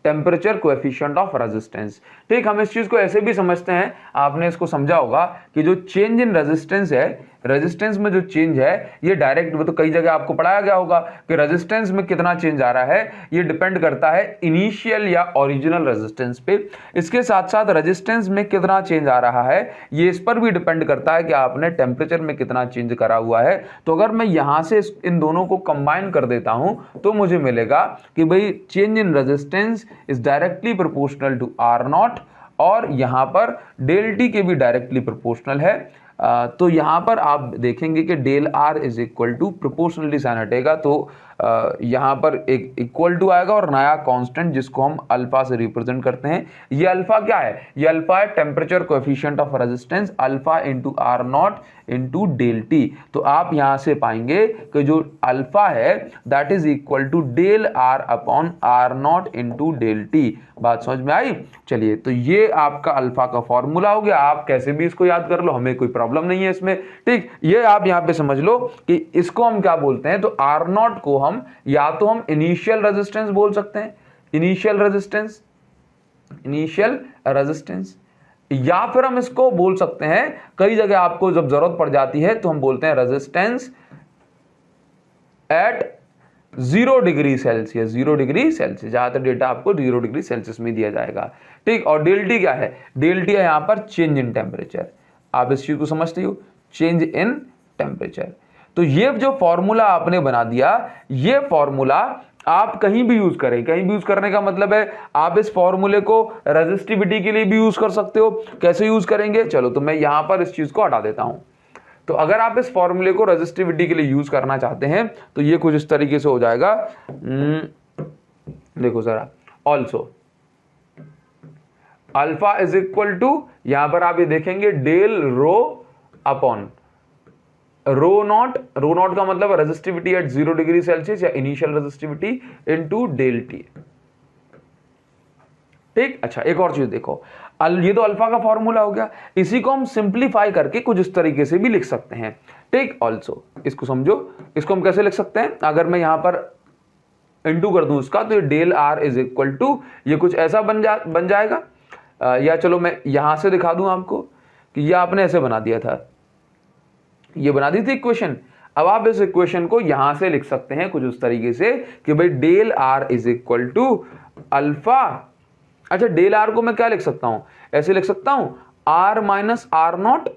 टेम्परेचर कोएफिशिएंट ऑफ रेजिस्टेंस। ठीक, हम इस चीज को ऐसे भी समझते हैं, आपने इसको समझा होगा कि जो चेंज इन रेजिस्टेंस है, रेजिस्टेंस में जो चेंज है ये डायरेक्ट, वो तो कई जगह आपको पढ़ाया गया होगा कि रेजिस्टेंस में कितना चेंज आ रहा है ये डिपेंड करता है इनिशियल या ओरिजिनल रेजिस्टेंस पे। इसके साथ साथ रेजिस्टेंस में कितना चेंज आ रहा है ये इस पर भी डिपेंड करता है कि आपने टेम्परेचर में कितना चेंज करा हुआ है। तो अगर मैं यहां से इन दोनों को कंबाइन कर देता हूं तो मुझे मिलेगा कि भाई change in resistance is directly proportional to R0, और यहां पर डेल टी के भी डायरेक्टली प्रोपोर्शनल है। तो यहां पर आप देखेंगे कि del R is equal to proportionally sign हटेगा, तो यहां पर एक इक्वल टू आएगा और नया कांस्टेंट जिसको हम अल्फा से रिप्रेजेंट करते हैं। ये अल्फा क्या है, ये अल्फा है temperature coefficient of resistance, alpha into R0 into del T. तो आप यहां से पाएंगे कि जो अल्फा है that is equal to del R upon R0 into del T. बात समझ में आई? चलिए, तो ये आपका अल्फा का फॉर्मूला हो गया, आप कैसे भी इसको याद कर लो, हमें कोई प्रॉब्लम प्रॉब्लम नहीं है इसमें, ठीक। ये आप यहां पे समझ लो कि इसको हम क्या बोलते हैं, तो R0 को हम या तो हम इनिशियल रेजिस्टेंस बोल सकते हैं, इनिशियल रेजिस्टेंस, या फिर हम इसको बोल सकते हैं, कई जगह आपको जब जरूरत पड़ जाती है तो हम बोलते हैं resistance at 0 degree Celsius, 0 degree Celsius, जहां तक डेटा आपको 0 डिग्री सेल्सियस में दिया जाएगा, ठीक। और डेल टी क्या है, डेल टी है यहां पर चेंज इन टेम्परेचर। आप इस चीज को समझते हो, चेंज इन टेम्परेचर। तो ये जो फॉर्मूला आपने बना दिया, ये फॉर्मूला आप कहीं भी यूज करें, कहीं भी यूज करने का मतलब है आप इस फॉर्मूले को रेजिस्टिविटी के लिए भी यूज कर सकते हो। कैसे यूज करेंगे, चलो तो मैं यहां पर इस चीज को हटा देता हूं। तो अगर आप इस फॉर्मूले को रेजिस्टिविटी के लिए यूज करना चाहते हैं तो ये कुछ इस तरीके से हो जाएगा। देखो जरा, also alpha is equal to, यहां पर आप ये देखेंगे del rho upon rho not. Rho not का मतलब रेजिस्टिविटी एट 0 डिग्री सेल्सियस या initial resistivity into del T, ठीक। अच्छा, एक और चीज देखो, ये तो अल्फा का फॉर्मूला हो गया, इसी को हम सिंप्लीफाई करके कुछ इस तरीके से भी लिख सकते हैं, ठीक। ऑल्सो इसको समझो, इसको हम कैसे लिख सकते हैं, अगर मैं यहां पर इंटू कर दूं इसका, तो ये del R is equal to, ये कुछ ऐसा बन जाएगा। या चलो मैं यहां से दिखा दूं आपको कि ये आपने ऐसे बना दिया था, ये बना दी थी इक्वेशन। अब आप इस इक्वेशन को यहां से लिख सकते हैं कुछ उस तरीके से कि भाई del R is equal to alpha. अच्छा, डेल आर को मैं क्या लिख सकता हूं, ऐसे लिख सकता हूं R minus R not,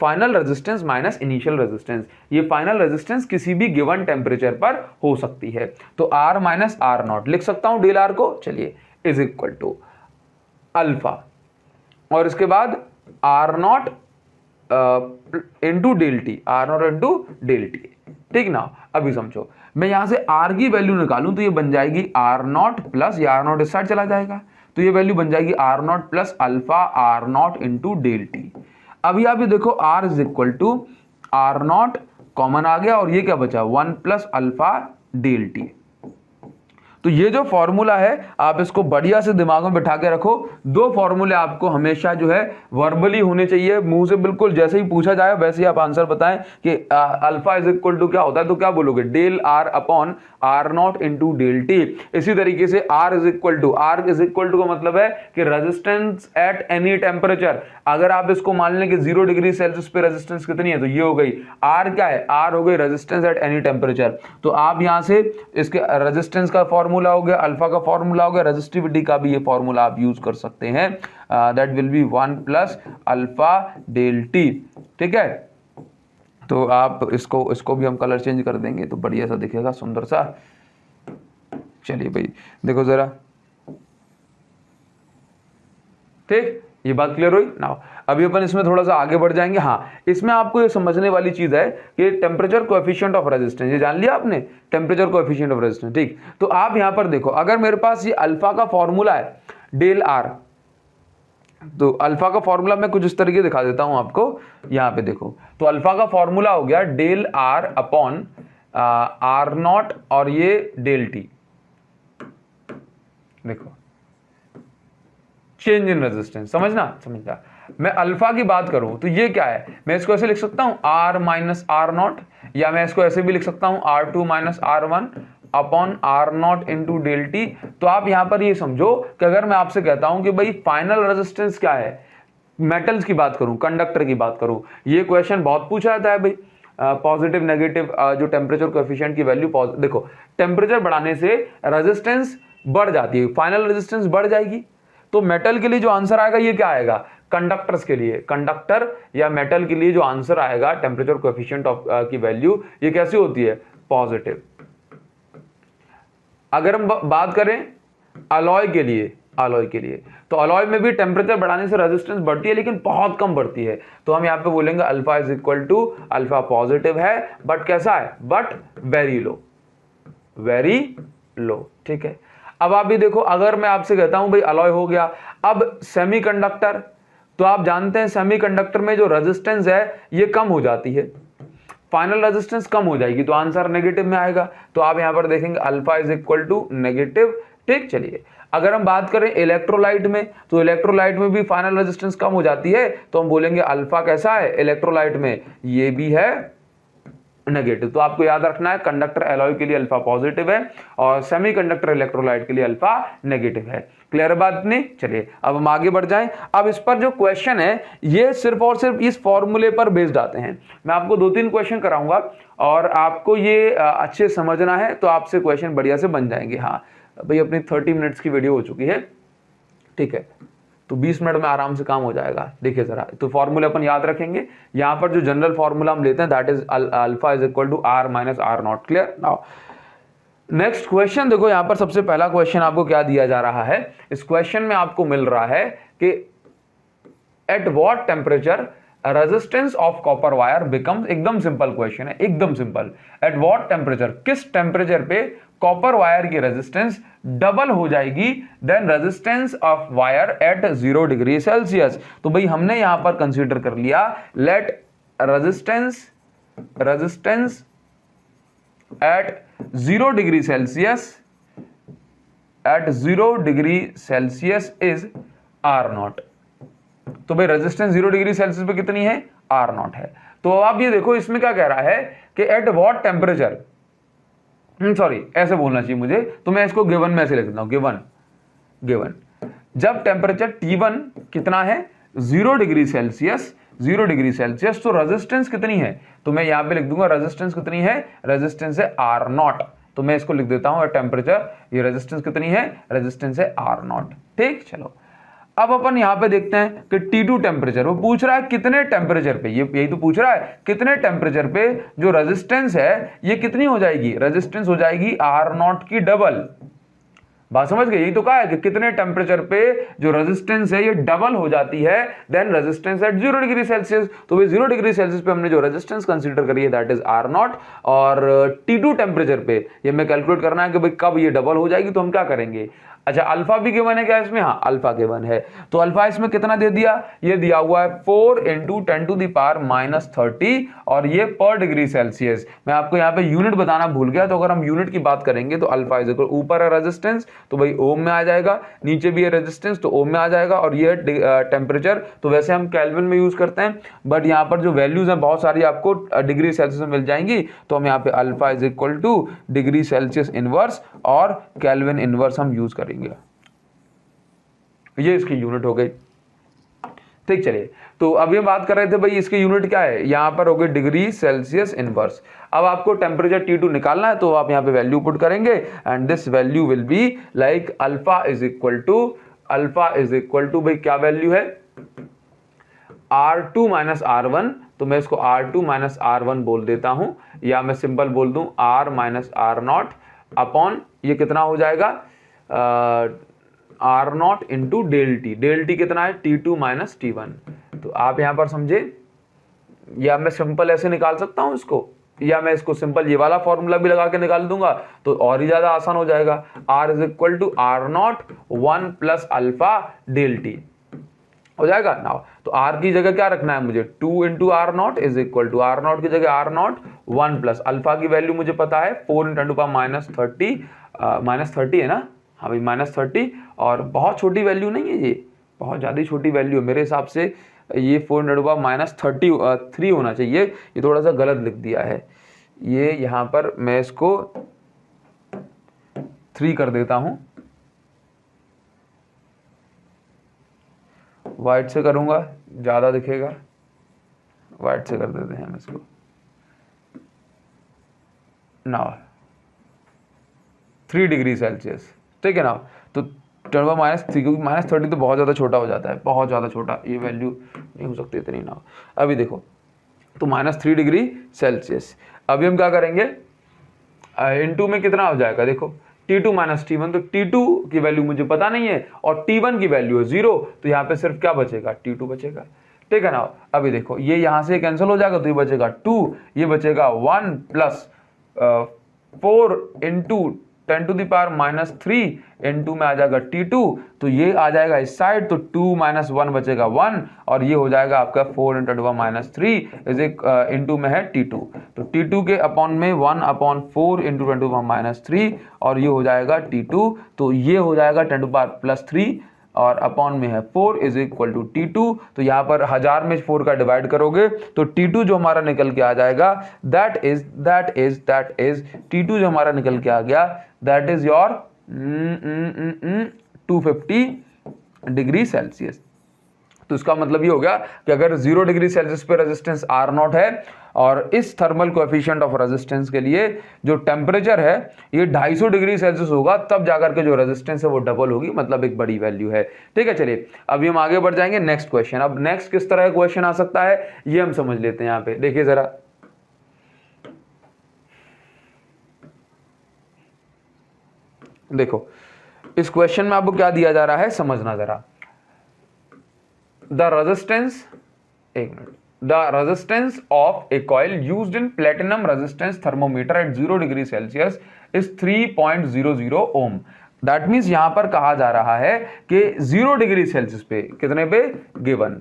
final resistance minus initial resistance. ये फाइनल रेजिस्टेंस किसी भी गिवन टेम्परेचर पर हो सकती है, तो आर माइनस आर नॉट लिख सकता हूं डेल आर को, चलिए, इज इक्वल टू अल्फा, और इसके बाद R not into del T, R not into del T, ठीक ना। अभी समझो, मैं यहां से आर की वैल्यू निकालूं तो ये बन जाएगी आर नॉट प्लस, ये आर नॉट इस साइड चला जाएगा, तो ये वैल्यू बन जाएगी R naught plus alpha R not into del T. अभी आप ये देखो, R is equal to R naught common आ गया, और ये क्या बचा, 1 प्लस अल्फा डेल टी। तो ये जो फॉर्मूला है आप इसको बढ़िया से दिमाग में बिठा के रखो। दो फॉर्मूले आपको हमेशा जो है वर्बली होने चाहिए, मुंह से बिल्कुल जैसे ही पूछा जाए वैसे ही आप आंसर बताएं कि अल्फा इज इक्वल टू क्या होता है, तो क्या बोलोगे, del R upon R not into del T. इसी तरीके से आर इज इक्वल टू का मतलब है कि रेजिस्टेंस एट एनी टेम्परेचर। अगर आप इसको मान लें कि 0 डिग्री सेल्सियस पे रेजिस्टेंस कितनी है, तो ये हो गई आर, क्या है, आर हो गई रेजिस्टेंस एट एनी टेम्परेचर। तो आप यहां से इसके रेजिस्टेंस का फॉर्मूला हो गया, अल्फा का फॉर्मूला हो गया, रेजिस्टिविटी का भी ये फॉर्मूला आप यूज कर सकते हैं, that will be 1 plus alpha del T, ठीक है। तो आप इसको भी हम कलर चेंज कर देंगे तो बढ़िया सा दिखेगा, सुंदर सा। चलिए भाई देखो जरा, ठीक, ये बात क्लियर हुई ना। अभी अपन इसमें थोड़ा सा आगे बढ़ जाएंगे। हाँ, इसमें आपको ये समझने वाली चीज है कि टेम्परेचर कोएफिशिएंट ऑफ रेजिस्टेंस, ये जान लिया आपने, टेम्परेचर कोएफिशिएंट ऑफ रेजिस्टेंस, ठीक। तो आप यहां पर देखो, अगर मेरे पास ये अल्फा का फॉर्मूला है डेल आर, तो अल्फा का फॉर्मूला मैं कुछ इस तरीके दिखा देता हूं आपको, यहां पे देखो। तो अल्फा का फॉर्मूला हो गया del R upon R not और ये डेल टी, देखो चेंज इन रेजिस्टेंस, समझना। मैं अल्फा की बात करूं तो ये क्या है, मैं इसको ऐसे लिख सकता हूं आर माइनस आर नॉट, या मैं इसको ऐसे भी लिख सकता हूं R2 minus R1 upon R not into del T. तो आप यहां पर ये समझो कि अगर मैं आपसे कहता हूं कि भाई फाइनल रेजिस्टेंस क्या है, मेटल्स की बात करूं, कंडक्टर की बात करूं, ये क्वेश्चन बहुत पूछा जाता है भाई, पॉजिटिव नेगेटिव जो टेम्परेचर कोएफिशिएंट की वैल्यू, देखो टेम्परेचर बढ़ाने से रेजिस्टेंस बढ़ जाती है, फाइनल रेजिस्टेंस बढ़ जाएगी। तो मेटल के लिए जो आंसर आएगा ये क्या आएगा, कंडक्टर्स के लिए, कंडक्टर या मेटल के लिए जो आंसर आएगा टेम्परेचर कोएफिशिएंट ऑफ की वैल्यू, ये कैसी होती है, पॉजिटिव। अगर हम बात करें अलॉय के लिए, तो अलॉय में भी टेम्परेचर बढ़ाने से रेजिस्टेंस बढ़ती है लेकिन बहुत कम बढ़ती है। तो हम यहां पे बोलेंगे alpha is equal to, alpha positive है बट कैसा है, बट वेरी लो, ठीक है। अब आप भी देखो, अगर मैं आपसे कहता हूं भाई अलॉय हो गया, अब सेमीकंडक्टर, तो आप जानते हैं सेमीकंडक्टर में जो रेजिस्टेंस है ये कम हो जाती है, फाइनल रेजिस्टेंस कम हो जाएगी, तो आंसर नेगेटिव में आएगा। तो आप यहां पर देखेंगे alpha is equal to negative, ठीक। चलिए अगर हम बात करें इलेक्ट्रोलाइट में, तो इलेक्ट्रोलाइट में भी फाइनल रेजिस्टेंस कम हो जाती है, तो हम बोलेंगे अल्फा कैसा है इलेक्ट्रोलाइट में, ये भी है नेगेटिव। तो आपको याद रखना है कंडक्टर एलॉय के लिए अल्फा पॉजिटिव है और सेमीकंडक्टर इलेक्ट्रोलाइट के लिए अल्फा नेगेटिव है। क्लियर बात नहीं? चलिए अब हम आगे बढ़ जाएं। अब इस पर जो क्वेश्चन है ये सिर्फ और सिर्फ इस फॉर्मूले पर बेस्ड आते हैं। मैं आपको 2-3 क्वेश्चन कराऊंगा और आपको ये अच्छे समझना है, तो आपसे क्वेश्चन बढ़िया से बन जाएंगे। हाँ भाई, अपनी 30 मिनट्स की वीडियो हो चुकी है, ठीक है, तो 20 मिनट में आराम से काम हो जाएगा। देखिए जरा, तो फॉर्मूले अपन याद रखेंगे। यहाँ पर जो जनरल फॉर्मूला हम लेते हैं that is alpha is equal to R minus R not. Clear? Now next question देखो, यहाँ पर सबसे पहला क्वेश्चन आपको क्या दिया जा रहा है। इस क्वेश्चन में आपको मिल रहा है कि at what temperature resistance of copper wire becomes, एकदम सिंपल क्वेश्चन है, एकदम सिंपल। एट व्हाट टेम्परेचर, किस टेम्परेचर पे कॉपर वायर की रेजिस्टेंस डबल हो जाएगी than resistance of wire at 0 degree Celsius. तो भाई हमने यहां पर कंसीडर कर लिया let resistance at 0 degree Celsius, at 0 degree Celsius is R not. तो भाई रेजिस्टेंस 0 डिग्री सेल्सियस पे कितनी है? आर नॉट है। तो आप ये देखो इसमें क्या कह रहा है कि एट व्हाट टेम्परेचर, सॉरी ऐसे बोलना चाहिए मुझे, तो मैं इसको गिवन में ऐसे लिख देता हूं, गिवन जब टेम्परेचर T1 कितना है 0 डिग्री सेल्सियस, 0 डिग्री सेल्सियस, तो रेजिस्टेंस कितनी है? तो मैं यहां पे लिख दूंगा रेजिस्टेंस कितनी है, रेजिस्टेंस है आर नॉट। तो मैं इसको लिख देता हूं टेम्परेचर, ये रेजिस्टेंस कितनी है, रेजिस्टेंस है आर नॉट। ठीक, चलो अब अपन यहां पे देखते हैं कि T2 टेम्परेचर, वो पूछ रहा है कितने टेम्परेचर पे, ये यही तो पूछ रहा है कितने टेम्परेचर पे जो रेजिस्टेंस है ये कितनी हो जाएगी, रेजिस्टेंस हो जाएगी आर नॉट की डबल। बात समझ गए? यही तो कहा है कि कितने टेम्परेचर पे जो रेजिस्टेंस है ये डबल हो जाती है than resistance at 0 degree Celsius. तो भाई 0 डिग्री सेल्सियस पे हमने जो रेजिस्टेंस कंसीडर करी है दैट इज आर नॉट, और T2 टेम्परेचर पे ये हमें कैलकुलेट करना है कि भाई कब ये डबल हो जाएगी। तो हम क्या करेंगे, अच्छा अल्फा भी गिवन है क्या इसमें? हाँ अल्फा गिवन है। तो अल्फा इसमें कितना दे दिया, ये दिया हुआ है 4 × 10⁻⁻30 और ये पर डिग्री सेल्सियस। मैं आपको यहाँ पे यूनिट बताना भूल गया, तो अगर हम यूनिट की बात करेंगे तो अल्फा इज इक्वल, ऊपर है रेजिस्टेंस तो भाई ओम में आ जाएगा, नीचे भी है रेजिस्टेंस तो ओम में आ जाएगा, और ये टेम्परेचर तो वैसे हम केल्विन में यूज करते हैं, बट यहाँ पर जो वैल्यूज हैं बहुत सारी आपको डिग्री सेल्सियस में मिल जाएंगी। तो हम यहाँ पे alpha is equal two degree Celsius inverse और केल्विन इनवर्स हम यूज करेंगे। ये इसकी यूनिट हो गई। ठीक, चलिए तो अभी हम बात कर रहे थे भाई इसकी यूनिट क्या है, यहां पर हो गई डिग्री सेल्सियस इनवर्स। अब आपको टेम्परेचर T2 निकालना है, तो आप यहां पे वैल्यू पुट करेंगे and this value will be like alpha is equal to भाई क्या वैल्यू है, R2 माइनस R1। तो मैं इसको R2 माइनस R1 बोल देता हूं, या मैं सिंपल बोल दूं R minus R not upon ये कितना हो जाएगा R not into del T कितना है T2 माइनस T1। तो आप यहां पर समझे, या मैं सिंपल ऐसे निकाल सकता हूं इसको, या मैं इसको सिंपल ये वाला फॉर्मूला भी लगा के निकाल दूंगा तो और ही ज्यादा आसान हो जाएगा। R is equal to R not 1 plus alpha del T हो जाएगा ना। तो R की जगह क्या रखना है मुझे, 2 × R not is equal to R not की जगह आर नॉट 1 प्लस अल्फा की वैल्यू मुझे पता है 4 × 10⁻30 है ना, हाँ भाई -30, और बहुत छोटी वैल्यू नहीं है ये, बहुत ज़्यादा छोटी वैल्यू है मेरे हिसाब से। ये 4 × 10⁻³ होना चाहिए, ये थोड़ा सा गलत लिख दिया है, ये यहाँ पर मैं इसको 3 कर देता हूँ, वाइट से करूँगा ज़्यादा दिखेगा, वाइट से कर देते हैं हम इसको ना 3 डिग्री सेल्सियस। ठीक है ना, तो 10⁻³ क्योंकि -30 तो बहुत ज़्यादा छोटा हो जाता है, बहुत ज़्यादा छोटा, ये वैल्यू नहीं हो सकती इतनी ना। अभी देखो तो -3 डिग्री सेल्सियस। अभी हम क्या करेंगे, इनटू में कितना हो जाएगा, देखो T2 माइनस T1, तो T2 की वैल्यू मुझे पता नहीं है और T1 की वैल्यू है 0, तो यहाँ पे सिर्फ क्या बचेगा, T2 बचेगा। ठीक है ना, अभी देखो ये यहाँ से कैंसिल हो जाएगा तो ये बचेगा 2, ये बचेगा 1 प्लस 4 × 10⁻³ इनटू में आ जाएगा T2, तो ये आ जाएगा इस साइड, तो 2 - 1 बचेगा 1, और ये हो जाएगा आपका 4 × 10⁻³ इज इनटू में है T2, तो T2 के अपॉन में 1/4 × 10⁻³ और ये हो जाएगा T2, तो ये हो जाएगा 10⁻+3 और अपॉन में है 4 = T2, तो यहाँ पर 1000 में 4 का डिवाइड करोगे तो T2 जो हमारा निकल के आ जाएगा दैट इज T2 जो हमारा निकल के आ गया that is your 250 degree Celsius. तो इसका मतलब ये हो गया कि अगर 0 डिग्री सेल्सियस पे रेजिस्टेंस R0 है और इस थर्मल कोएफिशिएंट ऑफ रेजिस्टेंस के लिए जो टेम्परेचर है ये 250 डिग्री सेल्सियस होगा, तब जाकर के जो रेजिस्टेंस है वो डबल होगी, मतलब एक बड़ी वैल्यू है। ठीक है, चलिए अभी हम आगे बढ़ जाएंगे नेक्स्ट क्वेश्चन। अब नेक्स्ट किस तरह का क्वेश्चन आ सकता है ये हम समझ लेते हैं। यहाँ पे देखिए जरा, देखो इस क्वेश्चन में आपको क्या दिया जा रहा है समझना जरा। The resistance of a coil used in platinum resistance thermometer at 0 degree Celsius is 3.00 ohm. That means यहां पर कहा जा रहा है कि 0 डिग्री सेल्सियस पे कितने पे गिवन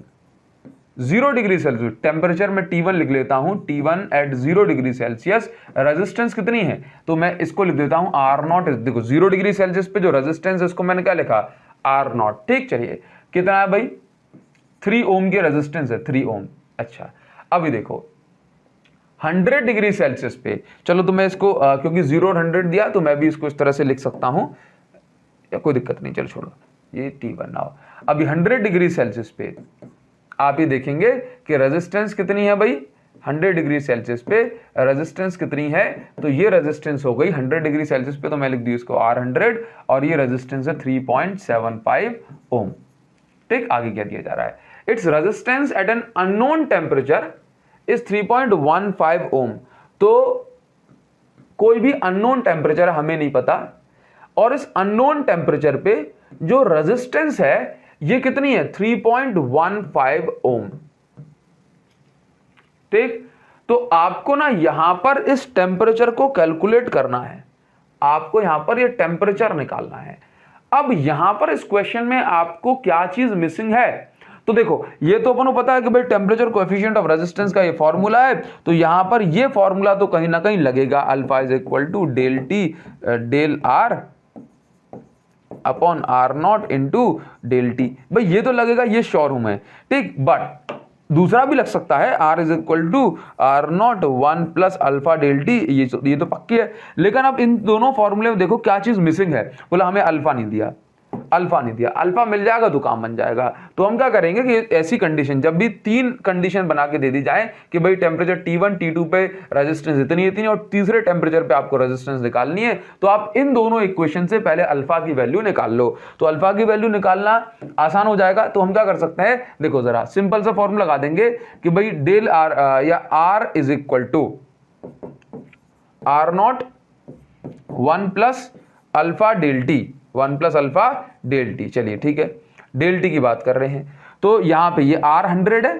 0 डिग्री सेल्सियस टेम्परेचर में T1 लिख लेता हूं, T1 eight 0 degree Celsius resistance कितनी है तो मैं इसको लिख देता हूं R0। देखो 0 डिग्री सेल्सियस पे जो रेजिस्टेंस है इसको मैंने क्या लिखा R0। ठीक, चलिए कितना है भाई 3 ओम की रेजिस्टेंस है, 3 ओम। अच्छा अभी देखो 100 डिग्री सेल्सियस पे, चलो तो मैं इसको क्योंकि 0 और 100 दिया तो मैं भी इसको इस तरह से लिख सकता हूं, या कोई दिक्कत नहीं, चलो छोड़ो ये T1 नाउ। अभी 100 डिग्री सेल्सियस पे आप ये देखेंगे कि रेजिस्टेंस कितनी है भाई 100 डिग्री सेल्सियस पे रेजिस्टेंस कितनी है, तो ये रेजिस्टेंस हो गई 100 डिग्री सेल्सियस पे, तो मैं लिख दी इसको R100 और ये रेजिस्टेंस है 3.75 ओम। ठीक, आगे क्या दिया जा रहा है, its resistance at an unknown temperature is 3.15 ओम। तो कोई भी अननोन टेम्परेचर हमें नहीं पता, और इस अननोन टेम्परेचर पे जो रेजिस्टेंस है ये कितनी है 3.15 ओम। ठीक, तो आपको ना यहां पर इस टेम्परेचर को कैलकुलेट करना है, आपको यहां पर ये टेम्परेचर निकालना है। अब यहां पर इस क्वेश्चन में आपको क्या चीज मिसिंग है, तो देखो ये तो अपन को पता है कि भाई टेम्परेचर कोएफिशिएंट ऑफ रेजिस्टेंस का ये फॉर्मूला है, तो यहां पर ये फॉर्मूला तो कहीं ना कहीं लगेगा, alpha is equal to del T del R upon R0 into del T. भाई ये तो लगेगा, ये श्योर हूं मैं। ठीक, बट दूसरा भी लग सकता है R is equal to R0 1 plus alpha del T, ये तो पक्की है। लेकिन अब इन दोनों फॉर्मूले में देखो क्या चीज मिसिंग है, बोला हमें अल्फा नहीं दिया, अल्फा नहीं दिया, अल्फा मिल जाएगा तो काम बन जाएगा। तो हम क्या करेंगे कि ऐसी कंडीशन जब भी 3 कंडीशन बना के दे दी जाए कि भाई टेम्परेचर T1 T2 पे रेजिस्टेंस इतनी और तीसरे टेम्परेचर पे आपको रेजिस्टेंस निकालनी है, तो आप इन दोनों इक्वेशन से पहले अल्फा की वैल्यू निकाल लो। तो अल्फा की वैल्यू निकालना आसान हो जाएगा। तो हम क्या कर सकते हैं, देखो जरा सिंपल सा फॉर्मूला लगा देंगे कि भाई डेल आर या R is equal to R0 1 plus alpha del T, 1 plus alpha del T. चलिए ठीक है, डेल टी की बात कर रहे हैं, तो यहां पे ये R100 है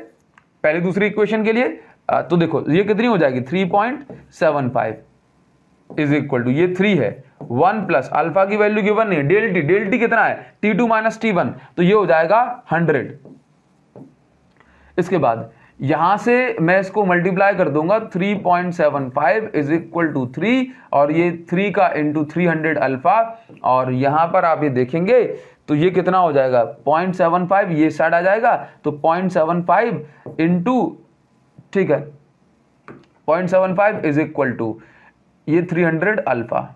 पहले दूसरी इक्वेशन के लिए, तो देखो ये कितनी हो जाएगी 3.75 इज इक्वल टू ये 3 है 1 प्लस अल्फा की वैल्यू गिवन नहीं है डेल टी कितना है T2 माइनस T1, तो ये हो जाएगा 100। इसके बाद यहां से मैं इसको मल्टीप्लाई कर दूंगा 3.75 इज इक्वल टू 3 और ये 3 का इंटू 300 अल्फा, और यहां पर आप ये देखेंगे तो ये कितना हो जाएगा 0.75, ये साइड आ जाएगा तो 0.75 इंटू, ठीक है 0.75 इज इक्वल टू ये 300 अल्फा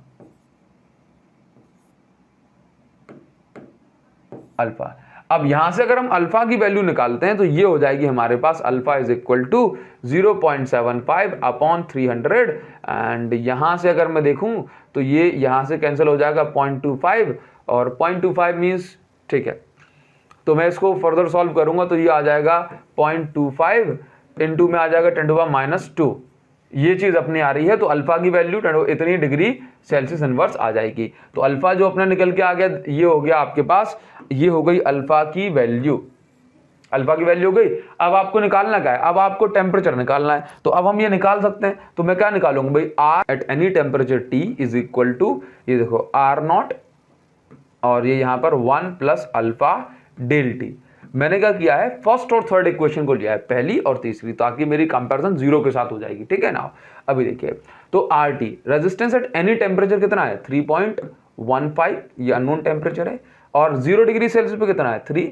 अल्फा। अब यहां से अगर हम अल्फा की वैल्यू निकालते हैं तो ये हो जाएगी हमारे पास alpha is equal to 0.75 upon 300, and यहां से अगर मैं देखूं तो ये यहां से कैंसिल हो जाएगा 0.25 और 0.25 मींस, ठीक है तो मैं इसको फर्दर सॉल्व करूंगा तो ये आ जाएगा 0.25 इंटू में आ जाएगा 10⁻², ये चीज अपनी आ रही है। तो अल्फा की वैल्यू इतनी डिग्री सेल्सियस इनवर्स आ जाएगी। तो अल्फा जो अपना निकल के आ गया ये हो गया आपके पास, ये हो गई अल्फा की वैल्यू अल्फा की वैल्यू हो गई। अब आपको निकालना क्या है, अब आपको टेम्परेचर निकालना है, तो अब हम ये निकाल सकते हैं। तो मैं क्या निकालूंगा भाई, R at any temperature T is equal to, ये देखो आर नॉट और ये यहां पर 1 प्लस अल्फा डेल टी। मैंने क्या किया है, फर्स्ट और थर्ड इक्वेशन को लिया है, पहली और तीसरी, ताकि मेरी कंपैरिजन जीरो के साथ हो जाएगी, ठीक है ना। अभी देखिए, तो R T resistance at any temperature कितना है 3.15, ये अननोन टेम्परेचर है, और 0 डिग्री सेल्सियस पे कितना है 3,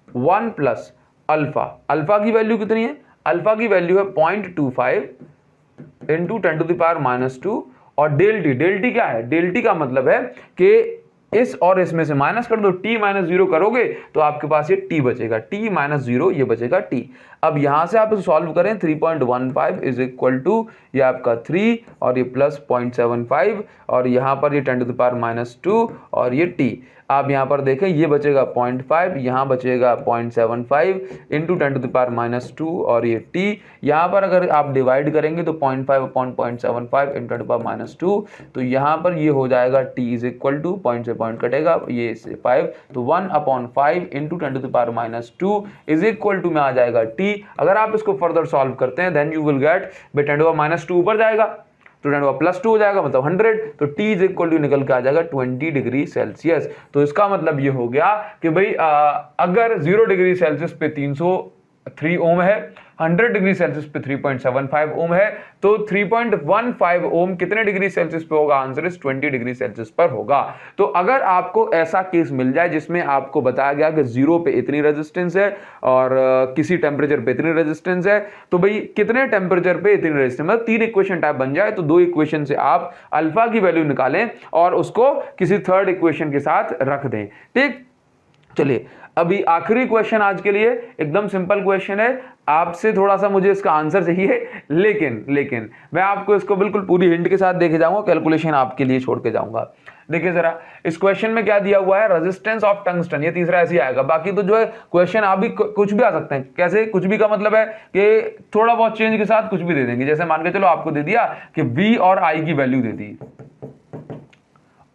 1 प्लस अल्फा, अल्फा की वैल्यू कितनी है, अल्फा की वैल्यू है 0.25 इंटू 10⁻⁻²। और डेल टी क्या है, डेल टी का मतलब है कि इस और इसमें से माइनस कर दो, t माइनस 0 करोगे तो आपके पास ये t बचेगा, t माइनस 0 ये बचेगा t। अब यहां से आप इसे सॉल्व करें, 3.15 इज इक्वल टू ये आपका 3 और ये प्लस 0.75 और यहां पर ये 10⁻⁻² और ये t। आप यहां पर देखें, ये बचेगा 0.5, यहां बचेगा 0.75 इंटू 10⁻⁻² और ये t। यहां पर अगर आप डिवाइड करेंगे तो 0.5 अपॉन 0.75 इंटू 10⁻², तो यहां पर ये हो जाएगा t is equal to, point से पॉइंट कटेगा, ये 5, तो 1/5 इंटू 10⁻² इज इक्वल टू में आ जाएगा t। अगर आप इसको फर्दर सॉल्व करते हैं देन यू विल गेट, 10⁻² ऊपर जाएगा तो 10⁻+2 हो जाएगा, मतलब 100, तो t इज इक्वल टू निकल के आ जाएगा 20 डिग्री सेल्सियस। तो इसका मतलब ये हो गया कि भाई अगर 0 डिग्री सेल्सियस पे 303 ओम है, 100 डिग्री सेल्सियस पे 3.75 ओम है, तो 3.15 ओम कितने डिग्री सेल्सियस पे होगा, आंसर इज 20 डिग्री सेल्सियस पर होगा। तो अगर आपको ऐसा केस मिल जाए जिसमें आपको बताया गया कि 0 पे इतनी रेजिस्टेंस है और किसी टेम्परेचर पे इतनी रेजिस्टेंस है, तो भाई कितने टेम्परेचर पे इतनी रेजिस्टेंस, मतलब 3 इक्वेशन टाइप बन जाए, तो 2 इक्वेशन से आप अल्फा की वैल्यू निकालें और उसको किसी थर्ड इक्वेशन के साथ रख दें, ठीक। चलिए अभी आखिरी क्वेश्चन आज के लिए, एकदम सिंपल क्वेश्चन है, आपसे थोड़ा सा मुझे इसका आंसर चाहिए, लेकिन मैं आपको इसको बिल्कुल पूरी हिंट के साथ देखे जाऊंगा, कैलकुलेशन आपके लिए छोड़ के जाऊंगा। देखिए जरा इस क्वेश्चन में क्या दिया हुआ है, रेजिस्टेंस ऑफ टंगस्टन, ये तीसरा ऐसे ही आएगा। बाकी तो जो है क्वेश्चन आप भी कुछ भी आ सकते हैं, कैसे कुछ भी का मतलब है कि थोड़ा बहुत चेंज के साथ कुछ भी दे देंगे। जैसे मान के चलो आपको दे दिया कि V और I की वैल्यू दे दी,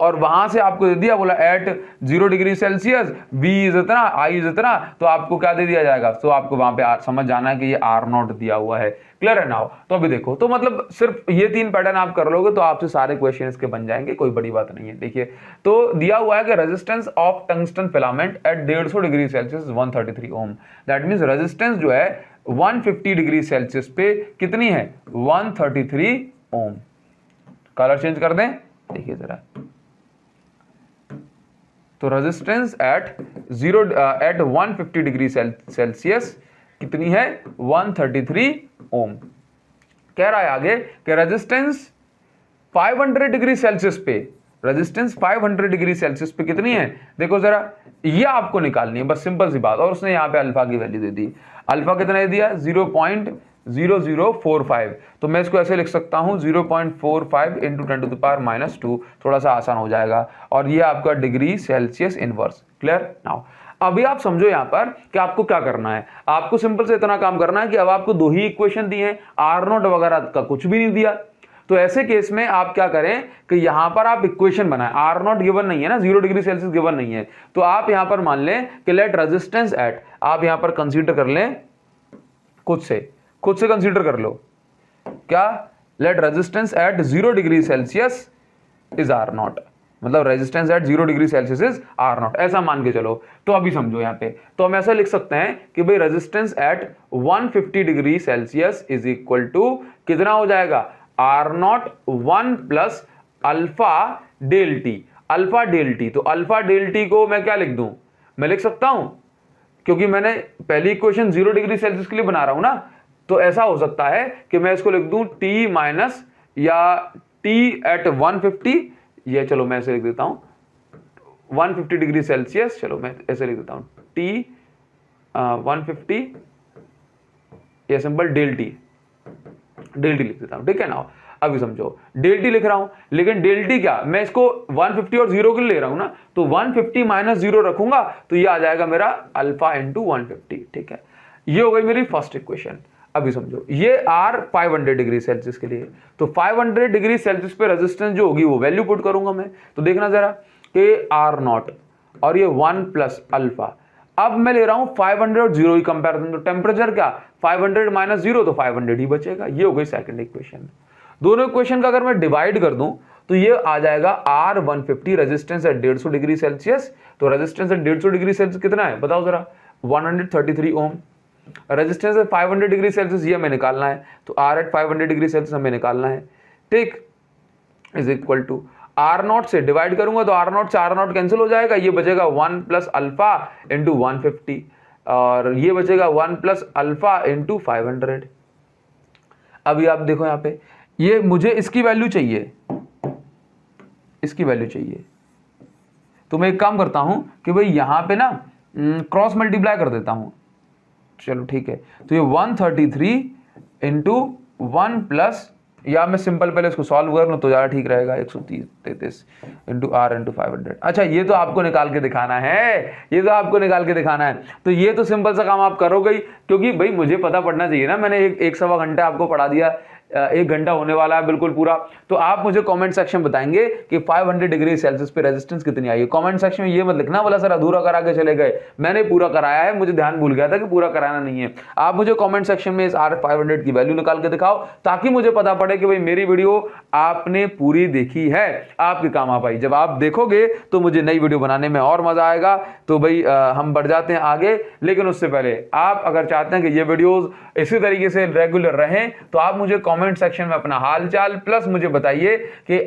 और वहां से आपको दे दिया, बोला at 0 degree Celsius V is इतना, I इज इतना, तो आपको क्या दे दिया जाएगा, तो आपको वहां पे समझ जाना है कि ये R0 दिया हुआ है। क्लियर है नाउ। तो अभी देखो, तो मतलब सिर्फ ये 3 पैटर्न आप कर लोगे तो आपसे सारे क्वेश्चन इसके बन जाएंगे, कोई बड़ी बात नहीं है। देखिए तो दिया हुआ है कि resistance of tungsten filament at 150 degree Celsius 133 ohm, that means resistance जो है 150 डिग्री सेल्सियस पे कितनी है 133 ओम। कलर चेंज कर दें, देखिए जरा, तो रेजिस्टेंस एट 150 डिग्री सेल्सियस कितनी है 133 ओम। कह रहा है आगे कि रेजिस्टेंस 500 डिग्री सेल्सियस पे, रेजिस्टेंस 500 डिग्री सेल्सियस पे कितनी है, देखो जरा, ये आपको निकालनी है, बस सिंपल सी बात। और उसने यहां पे अल्फा की वैल्यू दे दी, अल्फा कितना दे दिया 0.0045, तो मैं इसको ऐसे लिख सकता हूं 0.45 इंटू 10⁻², थोड़ा सा आसान हो जाएगा, और ये आपका degree Celsius inverse. Clear now. अभी आप समझो यहां पर कि आपको क्या करना है, आपको सिंपल से इतना काम करना है कि अब आपको 2 ही इक्वेशन दी हैं, R0 वगैरह का कुछ भी नहीं दिया, तो ऐसे केस में आप क्या करें कि यहां पर आप इक्वेशन बनाएं, R0 गिवन नहीं है ना, 0 डिग्री सेल्सियस गिवन नहीं है, तो आप यहां पर मान लें कि लेट रेजिस्टेंस एट, आप यहां पर कंसीडर कर लें खुद से कंसीडर कर लो, क्या, let resistance at 0 degree Celsius is R0, मतलब resistance at 0 degree Celsius is R0, ऐसा मान के चलो। तो अभी समझो यहां पे, तो हम ऐसा लिख सकते हैं कि भाई resistance at 150 degree Celsius is equal to कितना हो जाएगा R0 1 plus alpha del T, alpha del T. तो अल्फा डेल टी को मैं क्या लिख दूं, मैं लिख सकता हूं, क्योंकि मैंने पहली इक्वेशन 0 डिग्री सेल्सियस के लिए बना रहा हूं ना, तो ऐसा हो सकता है कि मैं इसको लिख दूं T माइनस या T एट 150, ये चलो मैं ऐसे लिख देता हूं 150 डिग्री सेल्सियस, चलो मैं ऐसे लिख देता हूं T 150, ये सिंपल डेल टी लिख देता हूं, ठीक है ना। अभी समझो डेल टी लिख रहा हूं, लेकिन डेल टी क्या, मैं इसको 150 और 0 के लिए ले रहा हूं ना, तो 150 माइनस 0 रखूंगा तो ये आ जाएगा मेरा अल्फा इंटू 150, ठीक है। ये हो गई मेरी फर्स्ट इक्वेशन। अभी समझो ये R 500 डिग्री सेल्सियस के लिए, तो 500 डिग्री सेल्सियस पे रेजिस्टेंस जो होगी वो वैल्यू पुट करूंगा मैं, तो देखना जरा कि R0 और ये 1 प्लस अल्फा, अब मैं ले रहा हूं 500 और 0 की कंपैरिजन, तो टेम्परेचर क्या 500 माइनस 0 तो 500 ही बचेगा। ये हो गई सेकंड इक्वेशन। दोनों इक्वेशन का अगर मैं डिवाइड कर दूं तो ये आ जाएगा R150 resistance at 150 degree Celsius. तो रेजिस्टेंस एट 150 डिग्री सेल्सियस कितना है बताओ जरा, 133 ओम। रेजिस्टेंस एट 500 डिग्री सेल्सियस ये हमें निकालना है, तो R एट 500 डिग्री सेल्सियस हमें निकालना है, ठीक, इज इक्वल टू R0 से डिवाइड करूंगा तो R0 से R0 कैंसिल हो जाएगा, ये बचेगा 1 प्लस अल्फा इंटू 150 और ये बचेगा 1 प्लस अल्फा इंटू 500। अभी आप देखो यहाँ पे, ये मुझे इसकी वैल्यू चाहिए, इसकी वैल्यू चाहिए, तो मैं एक काम करता हूं कि भाई यहां पे ना क्रॉस मल्टीप्लाई कर देता हूं। चलो ठीक है, तो ये 133 इंटू 1 प्लस, या मैं सिंपल पहले इसको सॉल्व कर लूं तो ज़्यादा ठीक रहेगा, 133 इंटू R इंटू 500। अच्छा ये तो आपको निकाल के दिखाना है, ये तो आपको निकाल के दिखाना है, तो ये तो सिंपल सा काम आप करोगे ही, क्योंकि भाई मुझे पता पड़ना चाहिए ना, मैंने एक सवा घंटा आपको पढ़ा दिया, 1 घंटा होने वाला है बिल्कुल पूरा। तो आप मुझे कमेंट सेक्शन बताएंगे कि 500 डिग्री सेल्सियस पे रेजिस्टेंस कितनी आई है। कमेंट सेक्शन में ये मत लिखना बोला सर अधूरा करा के चले गए, मैंने पूरा कराया है, मुझे ध्यान भूल गया था कि पूरा कराना नहीं है। आप मुझे कमेंट सेक्शन में इस R500 की वैल्यू निकाल के दिखाओ, ताकि मुझे पता पड़े कि भाई मेरी वीडियो आपने पूरी देखी है, आपके काम आ पाई। जब आप देखोगे तो मुझे नई वीडियो बनाने में और मजा आएगा। तो भाई हम बढ़ जाते हैं आगे, लेकिन उससे पहले आप अगर चाहते हैं कि ये वीडियोस इसी तरीके से रेगुलर रहें तो आप मुझे कमेंट सेक्शन में अपना हाल चाल प्लस मुझे बताइए कि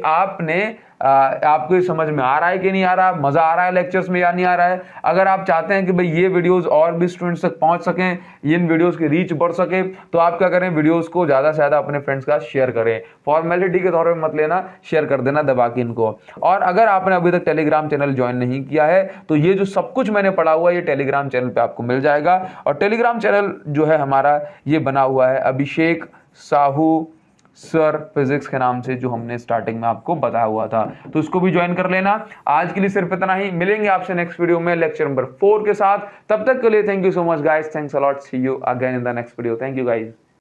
आपको समझ में आ रहा है कि नहीं आ रहा, मजा आ रहा है लेक्चर्स में या नहीं आ रहा है। अगर आप चाहते हैं कि भाई ये वीडियोस और भी स्टूडेंट्स तक पहुंच सकें, इन वीडियोस की रीच बढ़ सके, तो आप क्या करें, वीडियोस को ज्यादा से ज्यादा अपने फ्रेंड्स का शेयर करें। फॉर्मेलिटी के तौर पे मत लेना, शेयर कर देना दबा के इनको। और अगर आपने अभी तक टेलीग्राम चैनल ज्वाइन नहीं किया है तो ये जो सब कुछ मैंने पढ़ा हुआ है ये टेलीग्राम चैनल पे आपको मिल जाएगा। और टेलीग्राम चैनल जो है हमारा ये बना हुआ है अभिषेक साहू सर फिजिक्स के नाम से, जो हमने स्टार्टिंग में आपको बताया हुआ था, तो इसको भी ज्वाइन कर लेना। आज के लिए सिर्फ इतना ही, मिलेंगे आपसे नेक्स्ट वीडियो में लेक्चर नंबर 4 के साथ। तब तक के लिए thank you so much guys, thanks a lot, see you again in the next video, thank you guys.